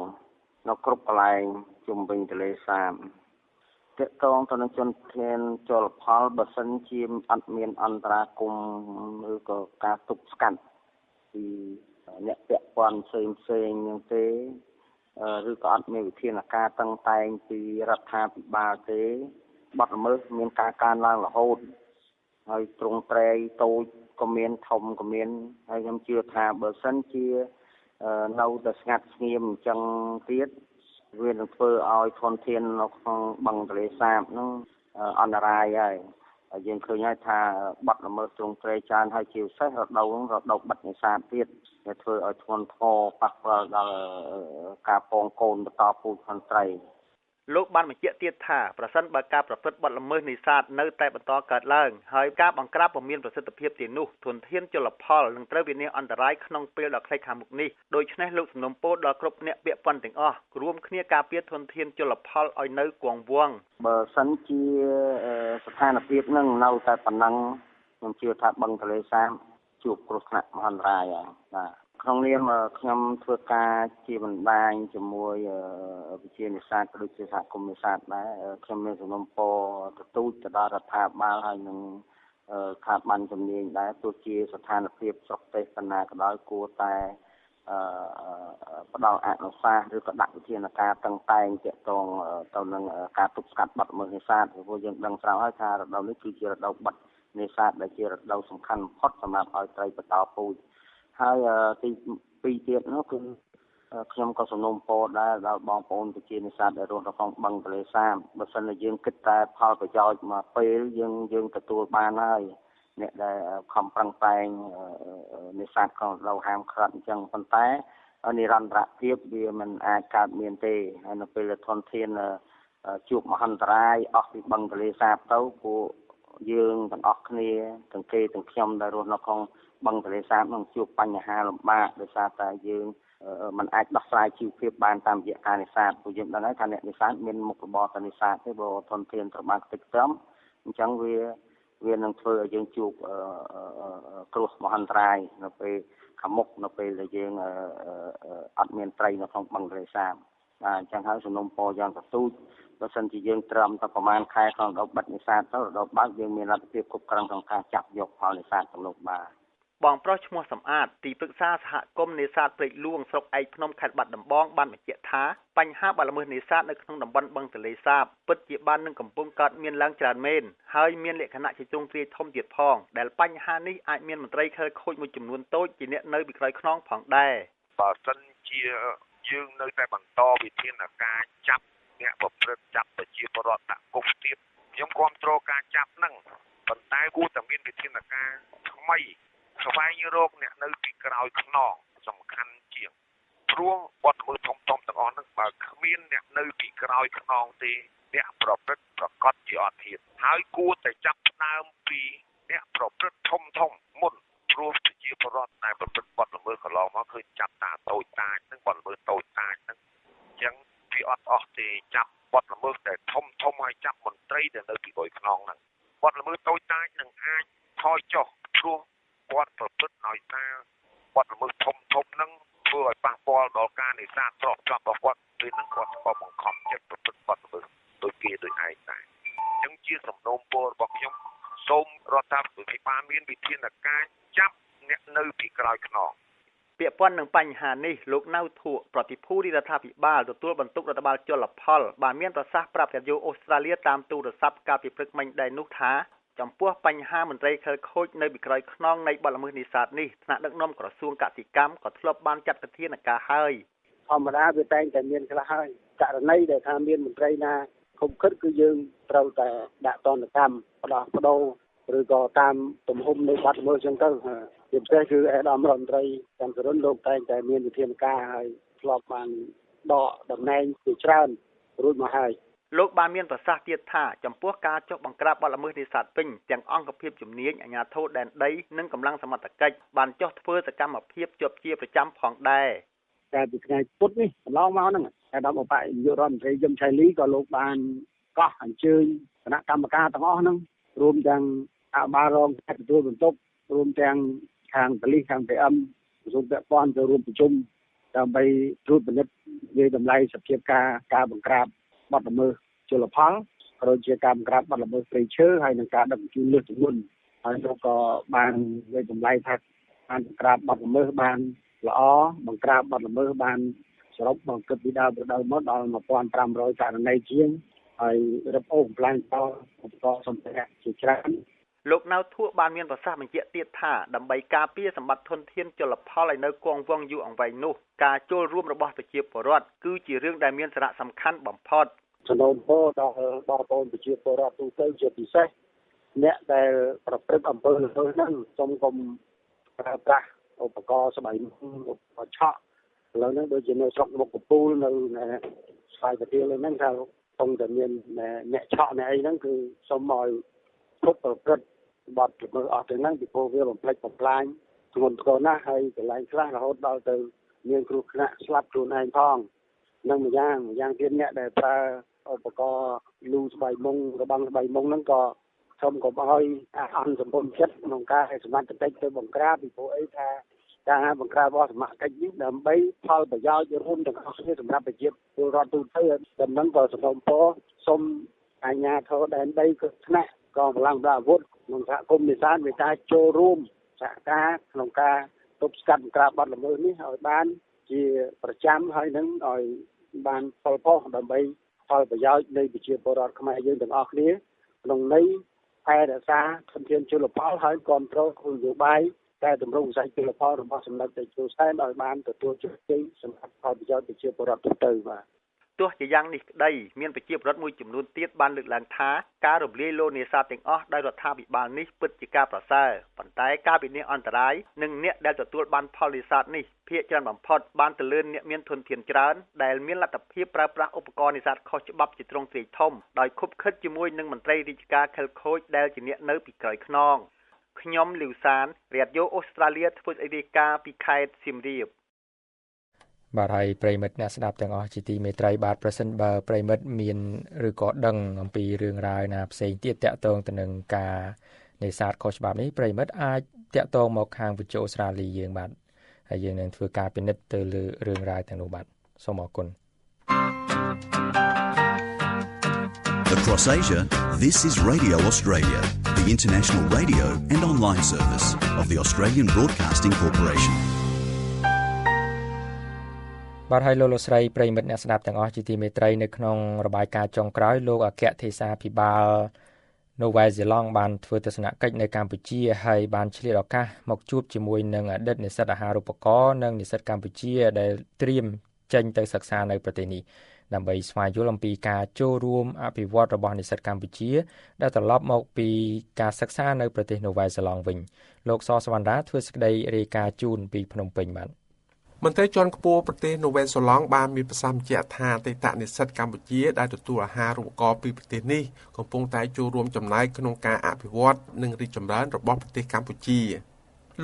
នៅគ្រប់កន្លែងជុំវិញទន្លេសាបតកតងទៅនឹងជនធានជលផលបើសិនជាអត់មានអន្តរាគមន៍ឬក៏ការទប់ស្កាត់ពីអ្នកពាក់ព័ន្ធផ្សេងហ្នឹងទេឬក៏អត់មានវិធានការតឹងតែងពីរដ្ឋាភិបាលទេបទល្មើសមានការកើនឡើងរហូតហើយទ្រង់ទ្រាយតូចក៏មានធំក៏មានហើយខ្ញុំជឿថាបើសិនជានៅតែស្ងាត់ស្ងៀមអញ្ចឹងទៀតវានឹងធ្វើឲ្យធនធាននៅក្នុងបឹងទន្លេសាបហ្នឹងអន្តរាយហើយយើងឃើញហើយថាបាត់ល្មើសទ្រង់ទ្រាយច្រើនហើយជាពិសេសរដូវបិទនេសាទទៀតដែលធ្វើឲ្យធ្ងន់ធ្ងរប៉ះពាល់ដល់ការពងកូនបន្តពូជខុនត្រីលោកបានបញ្ជាក់ទៀតថាប្រសិនបើការប្រព្រឹត្តបទល្មើសនេសាទនៅតែបន្តកើតឡើងហើយការបង្ក្រាបពុំមានប្រសិទ្ធភាពទេនោះធនធានជលផលនឹងត្រូវវិនិច្ឆ័យអន្តរាយក្នុងពេលដ៏ខ្លីខាងមុខនេះដូច្នេះលោកសំណុំពរដល់គ្រប់អ្នកពាក់ព័ន្ធទាំងអស់រួមគ្នាការពារធនធានជលផលឲ្យនៅគង់វង្សបើសិនជាស្ថានភាពនឹងនៅតែប៉ុណ្ណឹងខ្ញុំជឿថាបឹងទន្លេសាបជួបគ្រោះថ្នាក់មហន្តរាយបាទក្នុងនាមខ្ញុំធ្វើការជាបណ្ដាញជាមួយវិជានេសាទក៏ដូចជាសហគមន៍នេសាទដែរខ្ញុំមានសំណុំពរទទូចទៅដល់រដ្ឋាភិបាលហើយនឹងស្ថាប័នជំនាញដែរទោះជាស្ថានភាពស្រុកទេសបណ្ណាក៏ដោយគួរតែ ផ្ដល់អនុសាសន៍ឬក៏ដាក់វិធានការតឹងតែងទាក់ទងទៅនឹងការទប់ស្កាត់បទល្មើសនេសាទព្រោះយើងដឹងស្រាប់ហើយថារដូវនេះគឺជារដូវបិទនេសាទដែលជារដូវសំខាន់បំផុតសម្រាប់ឲ្យត្រីបន្តពូជហើយទី2ទៀតនោះគឺខ្ញុំក៏សំណូមពរដែរដល់បងប្អូនប្រជានេសាទដែលរស់នៅក្នុងបឹងទន្លេសាបបើសិនជាយើងគិតតែផលប្រយោជន៍មកពេលយើងទទួលបានហើយអ្នកដែលខំប្រឹងប្រែងនេសាទក្នុងរដូវហាមឃាត់អញ្ចឹងប៉ុន្តែនិរន្តរភាពវាមិនអាចកើតមានទេហើយនៅពេលធនធានជួបមហន្តរាយអស់ពីបឹងទន្លេសាបទៅពួកយើងទាំងអស់គ្នាទាំងគេទាំងខ្ញុំដែលរស់នៅក្នុងបឹងទន្លេសាបនឹងជួបបញ្ហាលំបាកដោយសារតែយើងมันអាចដោះស្រាយជីវភាពបានតាមរយៈការនេសាទព្រោះយើងដឹងហើយថាអ្នកនេសាទមានមុខរបរតែនេសាទទេព្រោះធនធានត្រូវបានខ្ទេចខ្ទាំអញ្ចឹងវានឹងធ្វើឲ្យយើងជួបគ្រោះមហន្តរាយនៅពេលខាងមុខនៅពេលដែលយើងអត់មានត្រីនៅក្នុងបឹងទន្លេសាបបាទអញ្ចឹងហើយសំណុំពរយ៉ាងទទូចបើសិនជាយើងត្រឹមតែប្រហែលខែក្នុងរដូវបិទនេសាទទៅរដូវបើកយើងមានលទ្ធភាពគ្រប់គ្រាន់ក្នុងការចាប់យកផលនេសាទទាំងនោះបាទបងប្រុសឈ្មោះសំអាតទីប្រឹក្សាសហគមន៍នេសាទព្រែកលួងស្រុកឯកភ្នំខេត្តបាត់ដំបងបានបញ្ជាក់ថាបញ្ហាបទល្មើសនេសាទនៅក្នុងតំបន់បឹងទន្លេសាបពិតជាបាននឹងកំពុងកើតមានឡើងច្រើនមែនហើយមានលក្ខណៈជាទ្រង់ទ្រាយធំទៀតផងដែលបញ្ហានេះអាចមានមន្ត្រីខិលខូចមួយចំនួនតូចជាអ្នកនៅពីក្រោយខ្នងផងដែរបើសិនជាយើងនៅតែបន្តវិធានការចាប់អ្នកប្រព្រឹត្តចាប់ប្រជាពលរដ្ឋដាក់គុកទៀតខ្ញុំគាំទ្រការចាប់ហ្នឹងប៉ុន្តែគួរតែមានវិធានការថ្មីស្វែងរកអ្នកនៅពីក្រោយខ្នងសំខាន់ជាងព្រោះបទល្មើសធំៗទាំងអស់ហ្នឹងបើគ្មានអ្នកនៅពីក្រោយខ្នងទេអ្នកប្រព្រឹត្តប្រកាសជាអត់ធៀបហើយគួរតែចាប់ផ្ដើមពីអ្នកប្រព្រឹត្តធំមុនព្រោះប្រជាពលរដ្ឋដែលប្រព្រឹត្តបទល្មើសកន្លងមកឃើញចាប់តាតូចតាចហ្នឹងបទល្មើសតូចតាចហ្នឹងអញ្ចឹងវាអត់អស់ទេចាប់បទល្មើសតែធំហើយចាប់មន្ត្រីដែលនៅពីក្រោយខ្នងហ្នឹងបទល្មើសតូចតាចនឹងអាចថយចុះព្រោះគាត់ប្រព្រឹត្តដោយសារបទល្មើសធំហ្នឹងធ្វើឲ្យប៉ះពាល់ដល់ការនេសាទស្រកចាប់របស់គាត់ពេលហ្នឹងគាត់ក៏បង្ខំចិត្តប្រព្រឹត្តបទល្មើសដោយគេដោយឯងដែរអញ្ចឹងជាសំណូមពររបស់ខ្ញុំសូមរដ្ឋាភិបាលមានវិធានការចាប់អ្នកនៅពីក្រោយខ្នងពាក់ព័ន្ធនឹងបញ្ហានេះលោកណៅធួប្រតិភូរដ្ឋាភិបាលទទួលបន្ទុករដ្ឋបាលជលផលបានមានប្រសាសន៍ប្រាប់រាជអូស្ត្រាលីតាមទូរស័ព្ទកាលពីព្រឹកមិញដែរនោះថាចំពោះបញ្ហាមន្ត្រីខិលខូចនៅពីក្រោយខ្នងនៃបទល្មើសនេសាទនេះថ្នាក់ដឹកនាំក្រសួងកសិកម្មក៏ធ្លាប់បានចាត់វិធានការហើយធម្មតាវាតែងតែមានខ្លះហើយករណីដែលថាមានមន្ត្រីណាខំខិតគឺយើងត្រូវតែដាក់ទណ្ឌកម្មផ្ដោះប្ដូរឬក៏តាមទំហំនៃបទល្មើសចឹងទៅជាពិសេសគឺឯកឧត្តមរដ្ឋមន្ត្រីសំសរុនលោកតែងតែមានវិធានការហើយធ្លាប់បានដកតំណែងជាច្រើនរួចមកហើយលោកបានមានប្រសាសន៍ទៀតថាចំពោះការចុះបង្ក្រាបបទល្មើសនេសាទពេញទាំងអង្គភាពជំនាញអាជ្ញាធរដែនដីនិងកម្លាំងសមត្ថកិច្ចបានចុះធ្វើសកម្មភាពជាប់ជាប្រចាំផងដែរតែពីថ្ងៃពុធនេះកន្លងមកហ្នឹងអាដាមអបនាយករដ្ឋមន្ត្រីយឹមឆៃលីក៏លោកបានកោះអញ្ជើញគណៈកម្មការទាំងអស់ហ្នឹងរួមទាំងអបាលរងទទួលបន្ទុករួមទាំងខាងប៉ូលីសខាង PM ក្រសួងពាក់ព័ន្ធទៅរួមប្រជុំដើម្បីត្រួតពិនិត្យវាតម្លៃសភាពការបង្ក្រាបបទល្មើសជលផលក៏ដូចជាការបង្ក្រាបបទល្មើសព្រៃឈើហើយនឹងការដឹកជញ្ជូនលើសទម្ងន់ហើយលោកក៏បានវាតម្លៃថាបានបង្ក្រាបបទល្មើសបានល្អបង្ក្រាបបទល្មើសបានសរុបបង្កឹកពីដើមមកដល់ 1,500 ករណីជាងហើយរឹបអូសបំផ្លាញដល់ឧបករណ៍សម្ភារៈជាច្រើនលោកណៅធួបានមានប្រសាសន៍បញ្ជាក់ទៀតថាដើម្បីការពារសម្បត្តិធនធានជលផលឲ្យនៅគង់វង្សយូរអង្វែងនោះការចូលរួមរបស់ប្រជាពលរដ្ឋគឺជារឿងដែលមានសារៈសំខាន់បំផុតសំណូមពរដល់បងប្អូនប្រជាពលរដ្ឋទូទៅជាពិសេសអ្នកដែលប្រព្រឹត្តអំពើល្មើសហ្នឹងសូមកុំប្រើប្រាស់ឧបករណ៍ស្បៃមុខឧបករណ៍ឆក់ឥឡូវហ្នឹងដូចជានៅស្រុកមុខកពូលនៅស្វាយប្រទាលហ្នឹងថាគង់តែមានអ្នកឆក់អ្នកអីហ្នឹងគឺសូមឲ្យគ្រប់ប្រព្រឹត្តបទល្មើសអស់ទាំងហ្នឹងពីព្រោះវាបំផ្លិចបំផ្លាញធ្ងន់ធ្ងរណាស់ហើយកន្លែងខ្លះរហូតដល់ទៅមានគ្រោះថ្នាក់ស្លាប់ខ្លួនឯងផងនឹងម្យ៉ាងទៀតអ្នកដែលប្រើឧបករណ៍លូស្បៃមុងរបាំងស្បៃមុងហ្នឹងក៏សូមកុំឲ្យអន្តសម្ពុនចិត្តក្នុងការឲ្យសមត្ថកិច្ចទៅបង្ក្រាបពីព្រោះអីថាការបង្ក្រាបរបស់សមត្ថកិច្ចនេះដើម្បីផលប្រយោជន៍រួមទាំងអស់គ្នាសម្រាប់ប្រជាពលរដ្ឋទូទៅដំណឹងក៏សំណូមពរសូមអាជ្ញាធរដែនដីគ្រប់ថ្នាក់កងកម្លាំងប្រដាប់អាវុធនិងសហគមន៍នេសាទមេត្តាចូលរួមសហការក្នុងការ ទប់ស្កាត់បង្ក្រាបបទល្មើសនេះឲ្យបានជាប្រចាំហើយនឹងឲ្យបានផលផុសដើម្បីផលប្រយោជន៍នៃប្រជាពលរដ្ឋខ្មែរយើងទាំងអស់គ្នាក្នុងន័យថែរក្សាធនធានជលផលហើយគ្រប់គ្រងគោលនយោបាយតែតម្រង់វិស័យជលផលរបស់សម្ដេចតេជោសែនឲ្យបានទទួលជោគជ័យសម្រាប់ផលប្រយោជន៍ប្រជាពលរដ្ឋទូទៅបាទទោះជាយ៉ាងនេះក្តីមានប្រជាពលរដ្ឋមួយចំនួនទៀតបានលើកឡើងថាការរំលាយលោនេសាទទាំងអស់ដោយរដ្ឋាភិបាលនេះពិតជាការប្រសើរប៉ុន្តែការវិនិច្ឆ័យអន្តរាយនិងអ្នកដែលទទួលបានផលនេសាទនេះភាគច្រើនបំផុតបានទៅលើអ្នកមានធនធានច្រើនដែលមានលទ្ធភាពប្រើប្រាស់ឧបករណ៍នេសាទខុសច្បាប់ជាទ្រង់ទ្រាយធំដោយខុបខិតជាមួយនឹងមន្ត្រីរាជការខិលខូចដែលជាអ្នកនៅពីក្រោយខ្នងខ្ញុំលីវសានរាឌីយ៉ូអូស្ត្រាលីធ្វើរាយការណ៍ពីខេត្តសៀមរាបបាទហើយប្រិមិត្តអ្នកស្ដាប់ទាំងអស់ជាទីមេត្រីបាទប្រសិនបើប្រិមិត្តមានឬក៏ដឹងអំពីរឿងរ៉ាវណាផ្សេងទៀតតាក់ទងទៅនឹងការនេសាទខុសច្បាប់នេះប្រិមិត្តអាចតាក់ទងមកខាងវិទ្យុអូស្ត្រាលីយើងបាទហើយយើងនឹងធ្វើការពិនិត្យទៅលើរឿងរ៉ាវទាំងនោះបាទសូមអរគុណ Across Asia, this is Radio Australia, the international radio and online service of the Australian Broadcasting Corporation. បាទហើយលោកស្រីប្រិមិត្តអ្នកស្ដាប់ទាំងអស់ជាទីមេត្រីនៅក្នុងរបាយការណ៍ចុងក្រោយលោកអគ្គទេសាភិបាលនូវែលសេឡង់បានធ្វើទស្សនកិច្ចនៅកម្ពុជាហើយបានឆ្លៀតឱកាសមកជួបជាមួយនឹងអតីតនិស្សិតអាហារូបករណ៍និងនិស្សិតកម្ពុជាដែលត្រៀមចេញទៅសិក្សានៅប្រទេសនេះដើម្បីស្វែងយល់អំពីការចូលរួមអភិវឌ្ឍរបស់និស្សិតកម្ពុជាដែលត្រឡប់មកពីការសិក្សានៅប្រទេសនូវែលសេឡង់វិញលោកសសវណ្ណរាធ្វើសេចក្តីរាយការណ៍ជូនពីភ្នំពេញបាទមន្ត្រីជាន់ខ្ពស់ប្រទេសនូវែលសេឡង់បានមានប្រសាសន៍បញ្ជាក់ថាអតីតនិស្សិតកម្ពុជាដែលទទួលអាហារូបករណ៍ពីប្រទេសនេះកំពុងតែចូលរួមចំណែកក្នុងការអភិវឌ្ឍនិងរីកចម្រើនរបស់ប្រទេសកម្ពុជា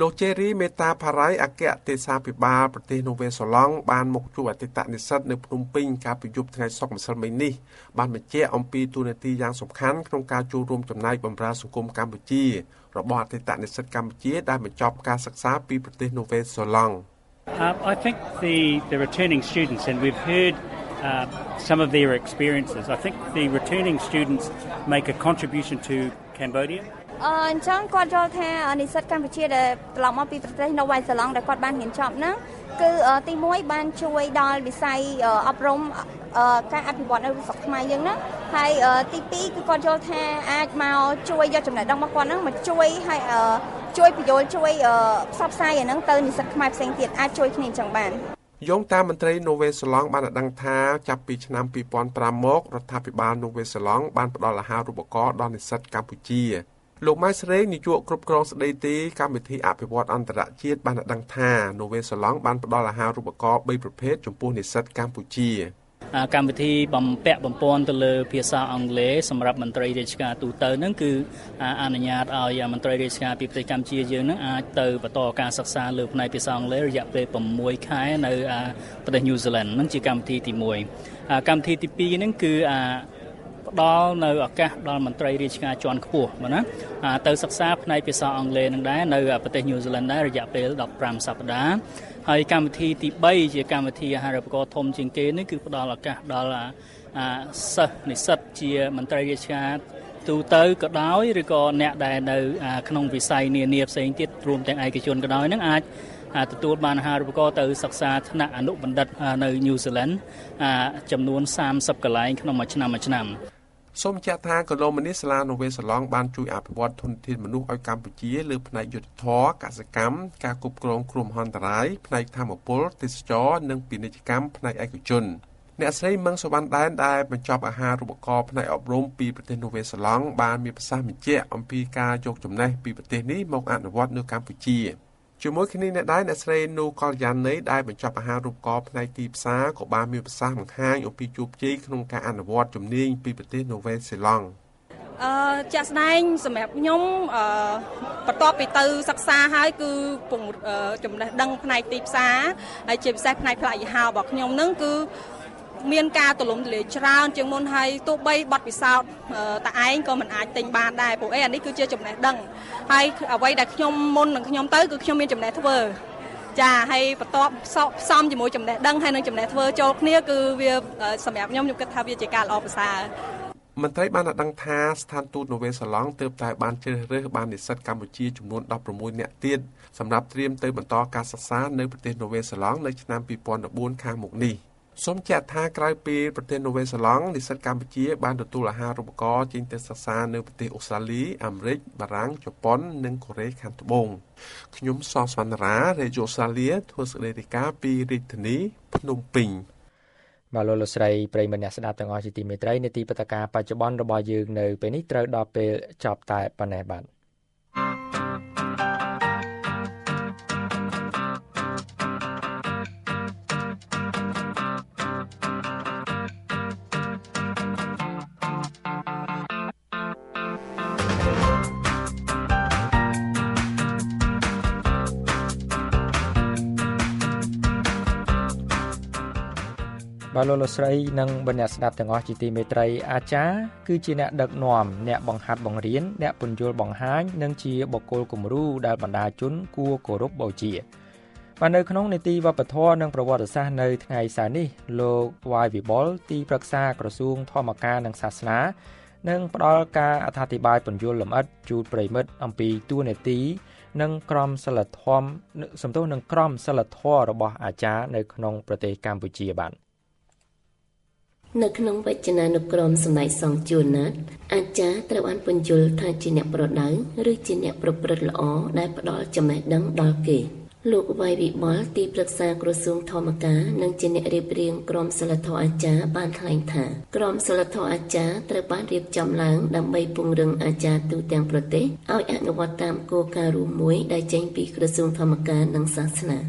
លោកជេរីមេតាផារ៉ៃអគ្គទេសាភិបាលប្រទេសនូវែលសេឡង់បានមកជួបអតីតនិស្សិតនៅភ្នំពេញកាលពីយប់ថ្ងៃសុក្រម្សិលមិញនេះបានបញ្ជាក់អំពីតួនាទីយ៉ាងសំខាន់ក្នុងការចូលរួមចំណែកបម្រើសង្គមកម្ពុជារបស់អតីតនិស្សិតកម្ពុជាដែលបញ្ចប់ការសិក្សាពីប្រទេសនូវែលសេឡង់I think the returning students, and we've heard some of their experiences. I think the returning students make a contribution to Cambodia. អញ្ចឹងគាត់យល់ថានិស្សិតកម្ពុជាដែលត្រឡប់មកពីប្រទេសនូវែលសេឡង់ដែលគាត់បានរៀនចប់ហ្នឹងគឺទី1បានជួយដល់វិស័យអប់រំការអភិវឌ្ឍនៅស្រុកខ្មែរយើងហ្នឹងហើយទី2គឺគាត់យល់ថាអាចមកជួយយកចំណេះដឹងរបស់គាត់ហ្នឹងមកជួយឲ្យជួយបញ្យល់ជួយផ្សព្វផ្សាយអាហ្នឹងទៅនិស្សិតខ្មែរផ្សេងទៀតអាចជួយគ្នាអញ្ចឹងបានយោងតាមមន្ត្រីនូវែលសេឡង់បានដឹងថាចាប់ពីឆ្នាំ2005មករដ្ឋាភិបាលនូវែលសេឡង់បានផ្តល់អាហារូបករណ៍ដល់និស្សិតកម្ពុជាលោកម៉ៃស្រេងនាយកគ្រប់គ្រងស្ដីទីកម្មវិធីអភិវឌ្ឍអន្តរជាតិបានដឹងថានូវែលសេឡង់បានផ្តល់អាហារូបករណ៍3ប្រភេទចំពោះនិស្សិតកម្ពុជាកម្មវិធីបំពាក់បំពន់ទៅលើភាសាអង់គ្លេសសម្រាប់មន្ត្រីរាជការទូទៅហ្នឹងគឺអនុញ្ញាតឲ្យមន្ត្រីរាជការពីប្រទេសកម្ពុជាយើងហ្នឹងអាចទៅបន្តការសិក្សាលើផ្នែកភាសាអង់គ្លេសរយៈពេល6ខែនៅប្រទេសញូហ្សេឡង់ហ្នឹងជាកម្មវិធីទី1កម្មវិធីទី2ហ្នឹងគឺផ្ដល់នៅឱកាសដល់មន្ត្រីរាជការជាន់ខ្ពស់បាទណាទៅសិក្សាផ្នែកភាសាអង់គ្លេសនឹងដែរនៅប្រទេសញូហ្សេឡង់ដែររយៈពេល15សប្តាហ៍ហើយកម្មវិធីទី3ជាកម្មវិធីអាហារូបករណ៍ធំជាងគេនេះគឺផ្ដល់ឱកាសដល់សិស្សនិស្សិតជាមន្ត្រីរាជការទូទៅក៏ដោយឬក៏អ្នកដែលនៅក្នុងវិស័យនានាផ្សេងទៀតរួមទាំងឯកជនក៏ដោយនឹងអាចទទួលបានអាហារូបករណ៍ទៅសិក្សាថ្នាក់អនុបណ្ឌិតនៅញូហ្សេឡង់ចំនួន30កន្លែងក្នុងមួយឆ្នាំសូមបញ្ជាក់ថាកន្លងមកនេះសាលានូវែលសេឡង់បានជួយអភិវឌ្ឍធនធានមនុស្សឲ្យកម្ពុជាលើផ្នែកយុទ្ធធម៌កសិកម្មការគ្រប់គ្រងគ្រោះមហន្តរាយផ្នែកធម្មពលទេសចរណ៍និងពាណិជ្ជកម្មផ្នែកឯកជនអ្នកស្រីមឹងសុវណ្ណដែនដែលបញ្ចប់អាហារូបករណ៍ផ្នែកអប់រំពីប្រទេសនូវែលសេឡង់បានមានប្រសាសន៍បញ្ជាក់អំពីការយកចំណេះពីប្រទេសនេះមកអនុវត្តនៅកម្ពុជាជាមួយគ្នានេះដែរអ្នកស្រីនូកលយ៉ានីដែលបញ្ចប់អាហារូបករណ៍ផ្នែកទីផ្សារក៏បានមានប្រសាសន៍បង្ហាញអំពីជោគជ័យក្នុងការអនុវត្តជំនាញពីប្រទេសនូវែលសេឡង់ជាក់ស្ដែងសម្រាប់ខ្ញុំបន្ទាប់ពីទៅសិក្សាហើយគឺពង្រឹងចំណេះដឹងផ្នែកទីផ្សារហើយជាពិសេសផ្នែកផ្លាកយីហោរបស់ខ្ញុំនឹងគឺមានការទូលំទូលាយច្រើនជាងមុនហើយទោះបីបទពិសោធន៍តែឯងក៏មិនអាចទិញបានដែរព្រោះអានេះគឺជាចំណេះដឹងហើយអ្វីដែលខ្ញុំមុននឹងខ្ញុំទៅគឺខ្ញុំមានចំណេះធ្វើចាហើយបន្ទាប់ផ្សំជាមួយចំណេះដឹងហើយនឹងចំណេះធ្វើចូលគ្នាគឺវាសម្រាប់ខ្ញុំគិតថាវាជាការល្អប្រសើរ មន្ត្រីបានដឹងថាស្ថានទូតនៅវេសាឡង់ទើបតែបានជ្រើសរើសបាននិស្សិតកម្ពុជាចំនួន16នាក់ទៀតសម្រាប់ត្រៀមទៅបន្តការសិក្សានៅប្រទេសនូវេសាឡង់នៅឆ្នាំ2014ខាងមុខនេះសូមចាត់ថាក្រោយពីប្រទេសនូវេសាឡង់និស្សិតកម្ពុជាបានទទួលអាហារូបករណ៍ចេញទៅសិក្សានៅប្រទេសអូស្ត្រាលីអាមេរិកបារាំងជប៉ុននិងកូរ៉េខាងត្បូងខ្ញុំសស្វណ្ណរារ៉េឌីអូអូស្ត្រាលីធ្វើសេចក្តីរាយការណ៍ពីរាជធានីភ្នំពេញបាទលោកស្រីប្រិយមិត្តអ្នកស្ដាប់ទាំងអស់ជាទីមេត្រីនាទីបទការបច្ចុប្បន្នរបស់យើងនៅពេលនេះត្រូវដល់ពេលចប់តែប៉ុណ្ណេះបាទបាទលោកស្រីនិងបងអ្នកស្ដាប់ទាំងអស់ជាទីមេត្រីអាចារ្យគឺជាអ្នកដឹកនាំអ្នកបង្ហាត់បង្រៀនអ្នកពន្យល់បង្ហាញនិងជាបុគ្គលគំរូដែលបណ្ដាជនគួរគោរពបូជាបាទនៅក្នុងនីតិវប្បធម៌និងប្រវត្តិសាស្ត្រនៅថ្ងៃសៅរ៍នេះលោកវាយវិបុលទីប្រឹក្សាក្រសួងធម្មការនិងសាសនានឹងផ្ដល់ការអធិប្បាយពន្យល់លម្អិតជូនប្រិយមិត្តអំពីតួនាទីនិងក្រមសីលធម៌របស់អាចារ្យនៅក្នុងប្រទេសកម្ពុជាបាទនៅក្នុងវចនានុក្រមសម្ដែងសង្ឃជួនណាត់អាចារ្យត្រូវបានពន្យល់ថាជាអ្នកប្រដៅឬជាអ្នកប្រព្រឹត្តល្អដែលផ្ដល់ចំណេះដឹងដល់គេលោកវាយវិបុលទីប្រឹក្សាក្រសួងធម្មការនិងជាអ្នករៀបរៀងក្រមសីលធម៌អាចារ្យបានថ្លែងថាក្រមសីលធម៌អាចារ្យត្រូវបានរៀបចំឡើងដើម្បីពង្រឹងអាចារ្យទូទាំងប្រទេសឲ្យអនុវត្តតាមគោលការណ៍រួមមួយដែលចេញពីក្រសួងធម្មការនិងសាសនា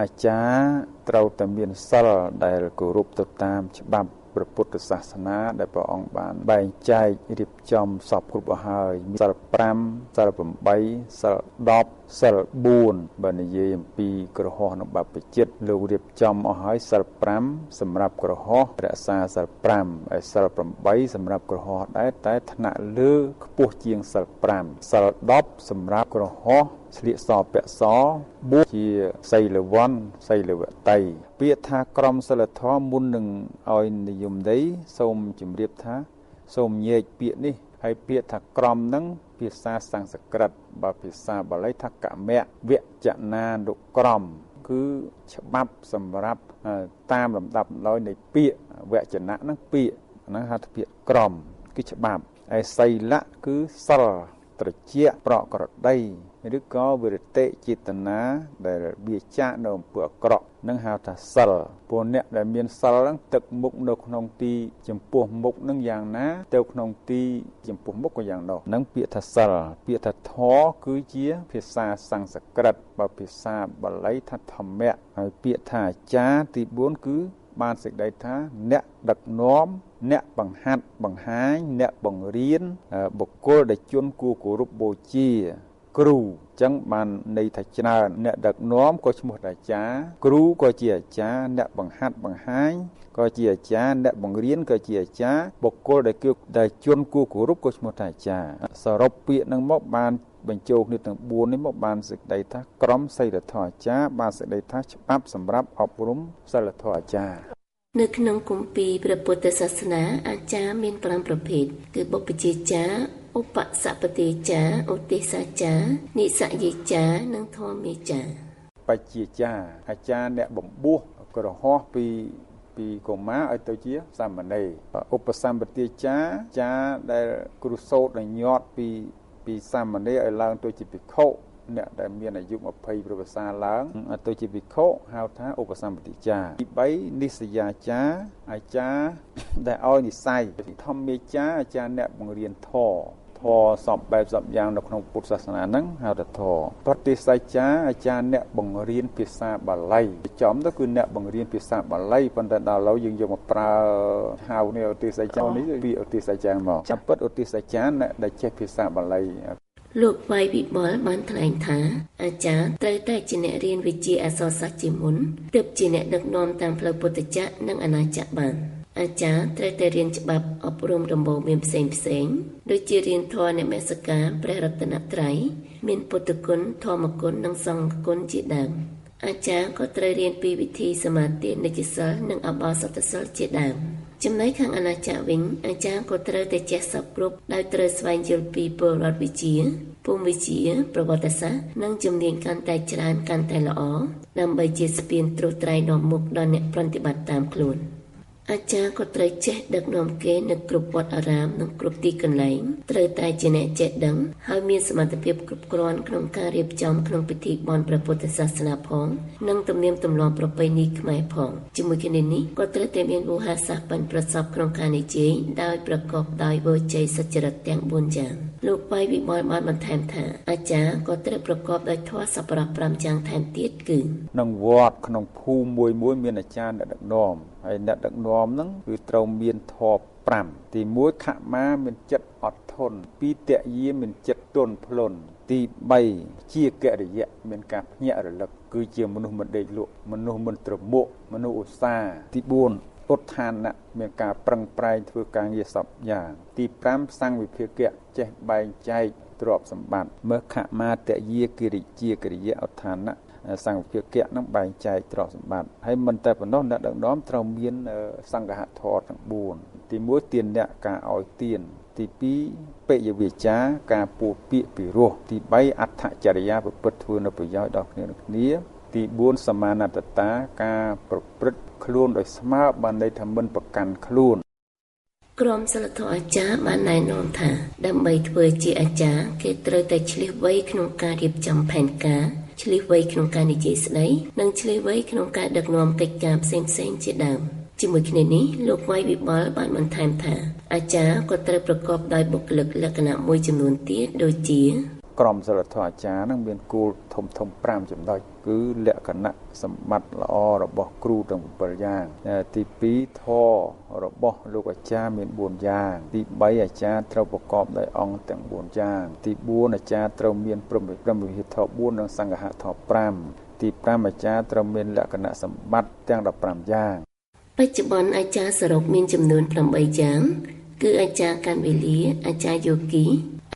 អាចារ្យត្រូវតែមានសិលដែលគោរពទៅតាមច្បាប់ព្រះពុទ្ធសាសនាដែលព្រះអង្គបានបែងចែករៀបចំសពគ្រប់ឲ្យហើយសិល5សិល8សិល10សិល4បើនិយាយអំពីក្រហមនិងបព្វជិតលោករៀបចំឲ្យហើយសិល5សម្រាប់ក្រហមរក្សាសិល5ហើយសិល8សម្រាប់ក្រហមដែរតែថ្នាក់លើខ្ពស់ជាងសិល5សិល10សម្រាប់ក្រហមស្លៀកសពាក់សបួសជាសីលវ័នសីលវតីពាក្យថាក្រមសីលធម៌មុននឹងឲ្យនិយមន័យសូមជម្រាបថាសូមញែកពាក្យនេះហើយពាក្យថាក្រមនឹងភាសាសំស្ក្រឹតបើភាសាបាលីថាកមៈវចនានុក្រមគឺច្បាប់សម្រាប់តាមលំដាប់លំដោយនៃពាក្យវចនៈនឹងពាក្យហ្នឹងហៅថាពាក្យក្រមគឺច្បាប់ហើយសីលៈគឺសិលត្រជាក់ប្រក្រតីឬក៏វិរតិចេតនាដែលវាចាក់នៅអំពើអាក្រក់នឹងហៅថាសិលពួកអ្នកដែលមានសិលហ្នឹងទឹកមុខនៅក្នុងទីចំពោះមុខនឹងយ៉ាងណាទៅក្នុងទីចំពោះមុខក៏យ៉ាងនោះនឹងពាក្យថាសិលពាក្យថាធម៌គឺជាភាសាសំស្ក្រឹតបើភាសាបាលីថាធម្មៈហើយពាក្យថាអាចារ្យទី4គឺបានសេចក្តីថាអ្នកដឹកនាំអ្នកបង្ហាត់បង្ហាញអ្នកបង្រៀនបុគ្គលដែលជនគួរគោរពបូជាគ្រូចឹងបានន័យថាច្រើនអ្នកដឹកនាំក៏ឈ្មោះថាអាចារ្យគ្រូក៏ជាអាចារ្យអ្នកបង្ហាត់បង្ហាញក៏ជាអាចារ្យអ្នកបង្រៀនក៏ជាអាចារ្យបុគ្គលដែលជនគួរគោរពក៏ឈ្មោះថាអាចារ្យសរុបពាក្យនឹងមកបានបញ្ចូលគ្នាទាំង4នេះមកបានសេចក្តីថាក្រមសីលធម៌អាចារ្យបានសេចក្តីថាច្បាប់សម្រាប់អប់រំសីលធម៌អាចារ្យនៅក្នុងគម្ពីរព្រះពុទ្ធសាសនាអាចារ្យមាន5ប្រភេទគឺបុព្វជេចារ្យឧបសពតិចារ្យឧទ្ទេសចារ្យនិស្សយេចារ្យនិងធម្មេចារ្យបច្ចេចារ្យអាចារ្យអ្នកបំពោះក្រហោះពីកុមារឲ្យទៅជាសាមណេរឧបសម្បទាចារ្យចារ្យដែលគ្រូសូត្រដែលញាត់ពីសាមណេរឲ្យឡើងទៅជាភិក្ខុអ្នកដែលមានអាយុ20ព្រះវស្សាឡើងទៅជាភិក្ខុហៅថាឧបសម្បទាចារ្យទី3និស្សយាចារ្យអាចារ្យដែលឲ្យនិស្ស័យធម្មេចារ្យអាចារ្យអ្នកបង្រៀនធម៌សពបែបសពយ៉ាងនៅក្នុងពុទ្ធសាសនាហ្នឹងហៅថាធម៌បតិសច្ចាអាចារ្យអ្នកបង្រៀនភាសាបាលីចំទៅគឺអ្នកបង្រៀនភាសាបាលីប៉ុន្តែដល់ឥឡូវយើងយកមកប្រើហៅនេះឧទ្ទេសច្ចានេះពីឧទ្ទេសច្ចាមកចាំពិតឧទ្ទេសច្ចាអ្នកដែលចេះភាសាបាលីលោកវាយវិបុលបានថ្លែងថាអាចារ្យត្រូវតែជាអ្នករៀនវិជ្ជាអក្សរសាស្ត្រជាមុនទើបជាអ្នកដឹកនាំតាមផ្លូវពុទ្ធចក្រនិងអនាចក្របានអាចារ្យត្រូវតែរៀនច្បាប់អប់រំដំបូងមានផ្សេងដូចជារៀនធម៌នមស្ការព្រះរតនត្រ័យមានពុទ្ធគុណធម្មគុណនិងសង្ឃគុណជាដើមអាចារ្យក៏ត្រូវរៀនពីវិធីសមាធិនិច្ចសិលនិងអបោសថសិលជាដើម ចំណែកខាងអាណាចក្រវិញអាចារ្យក៏ត្រូវតែចេះសពគ្រប់ដោយត្រូវស្វែងយល់ពីពលរដ្ឋវិទ្យាភូមិវិទ្យាប្រវត្តិសាស្ត្រនិងជំនាញកាន់តែច្រើនកាន់តែល្អដើម្បីជាស្ពានត្រួសត្រាយនាំមុខដល់អ្នកប្រតិបត្តិតាមខ្លួនអាចារ្យក៏ត្រូវចេះដឹកនាំគេនៅគ្រប់វត្តអារាមនិងគ្រប់ទីកន្លែងត្រូវតែជាអ្នកចេះដឹងហើយមានសមត្ថភាពគ្រប់គ្រាន់ក្នុងការរៀបចំក្នុងពិធីបុណ្យព្រះពុទ្ធសាសនាផងនិងទំនៀមទម្លាប់ប្រពៃណីខ្មែរផងជាមួយគ្នានេះក៏ត្រូវតែមានវោហារសាស្ត្រប៉ិនប្រសប់ក្នុងការនិយាយដោយប្រកបដោយវជ័យសុចរិតទាំង4យ៉ាងលោកបាយវិបុលបានបន្ថែមថាអាចារ្យក៏ត្រូវប្រកបដោយធម៌សប្បុរស5យ៉ាងថែមទៀតគឺក្នុងវត្តក្នុងភូមិមួយមានអាចារ្យអ្នកដឹកនាំហើយអ្នកដឹកនាំហ្នឹងគឺត្រូវមានធម៌5ទី1ខមាមានចិត្តអត់ធន់2តយាមានចិត្តទន់ភ្លន់ទី3ជាកិរិយៈមានការភ្ញាក់រលឹកគឺជាមនុស្សមិនដេកលក់មនុស្សមិនត្រមុកមនុស្សឧស្សាហ៍ទី4ឧទ្ធានៈមានការប្រឹងប្រែងធ្វើការងារសពយ៉ាងទី5សង្ឃវិភាគៈចេះបែងចែកទ្រព្យសម្បត្តិមើលខមាតយាកិរិជាកិរិយៈឧទ្ធានៈសង្ឃវិភាគៈនឹងបែងចែកទ្រព្យសម្បត្តិហើយមិនតែប៉ុណ្ណោះអ្នកដឹកនាំត្រូវមានសង្ឃហធម៌ទាំង4ទី1ទានអ្នកការឲ្យទានទី2ពេយវិជ្ជាការពោលពាក្យពីរោះទី3អដ្ឋចរិយាប្រព្រឹត្តធ្វើនៅប្រយោជន៍ដល់គ្នាទី4សមាណតតាការប្រព្រឹត្តខ្លួនដោយស្មើបានន័យថាមិនប្រកាន់ខ្លួនក្រុមសិលធម៌អាចារ្យបានណែនាំថាដើម្បីធ្វើជាអាចារ្យគេត្រូវតែឆ្លៀសវៃក្នុងការរៀបចំផែនការឆ្លៀសវៃក្នុងការនិយាយស្ដីនិងឆ្លៀសវៃក្នុងការដឹកនាំកិច្ចការផ្សេងៗជាដើមជាមួយគ្នានេះលោកវាយវិបុលបានបន្ថែមថាអាចារ្យក៏ត្រូវប្រកបដោយបុគ្គលិកលក្ខណៈមួយចំនួនទៀតដូចជាក្រុមសិលធម៌អាចារ្យនឹងមានគោលធំ5ចំណុចគឺលក្ខណៈសម្បត្តិល្អរបស់គ្រូទាំង7យ៉ាងទី2ធម៌របស់លោកអាចារ្យមាន4យ៉ាងទី3អាចារ្យត្រូវប្រកបដោយអង្គទាំង4យ៉ាងទី4អាចារ្យត្រូវមានព្រហ្មវិហារធម៌4និងសង្ឃហធម៌5ទី5អាចារ្យត្រូវមានលក្ខណៈសម្បត្តិទាំង15យ៉ាងបច្ចុប្បន្នអាចារ្យសរុបមានចំនួន8យ៉ាងគឺអាចារ្យកាន់វេលាអាចារ្យយោគី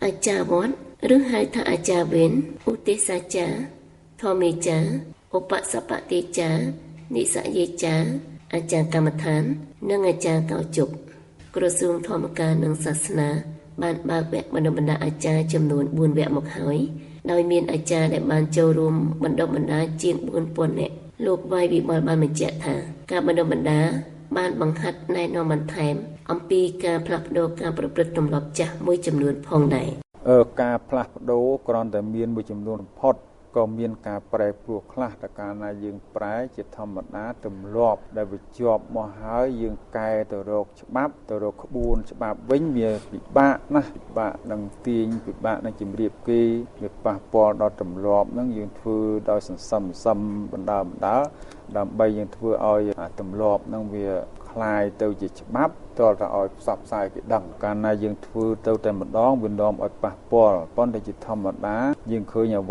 អាចារ្យវត្តឬហៅថាអាចារ្យវេនឧទេសាចារ្យធម្មេចារ្យឧបសបតិចារ្យនិសយេចារ្យអាចារ្យកម្មដ្ឋាននិងអាចារ្យកោជុកក្រសួងធម្មការនិងសាសនាបានបើកវគ្គបណ្ដុះបណ្ដាលអាចារ្យចំនួន4វគ្គមកហើយដោយមានអាចារ្យដែលបានចូលរួមបណ្ដុះបណ្ដាលជាង 4000 នាក់លោកវាយវិបុលបានបញ្ជាក់ថាការបណ្ដុះបណ្ដាលបានបង្ហាត់ណែនាំបន្ថែមអំពីការផ្លាស់ប្ដូរការប្រព្រឹត្តទម្លាប់ចាស់មួយចំនួនផងដែរការផ្លាស់ប្ដូរគ្រាន់តែមានមួយចំនួនផុតក៏មានការប្រែប្រួលខ្លះតែកាលណាយើងប្រែជាធម្មតាទម្លាប់ដែលវាជាប់មកហើយយើងកែទៅរកច្បាប់ទៅរកក្បួនច្បាប់វិញវាពិបាកណាស់ពិបាកនឹងទាញពិបាកនឹងជំរាបគេវាប៉ះពាល់ដល់ទម្លាប់ហ្នឹងយើងធ្វើដោយសន្សំបណ្ដើដើម្បីយើងធ្វើឲ្យទម្លាប់ហ្នឹងវាคล้ายទៅជាច្បាប់តើឲ្យផ្សព្វផ្សាយគេដឹងកាលណាយើងធ្វើទៅតែម្ដងវានាំឲ្យប៉ះពាល់ប៉ុន្តែជាធម្មតាយើងឃើញអ្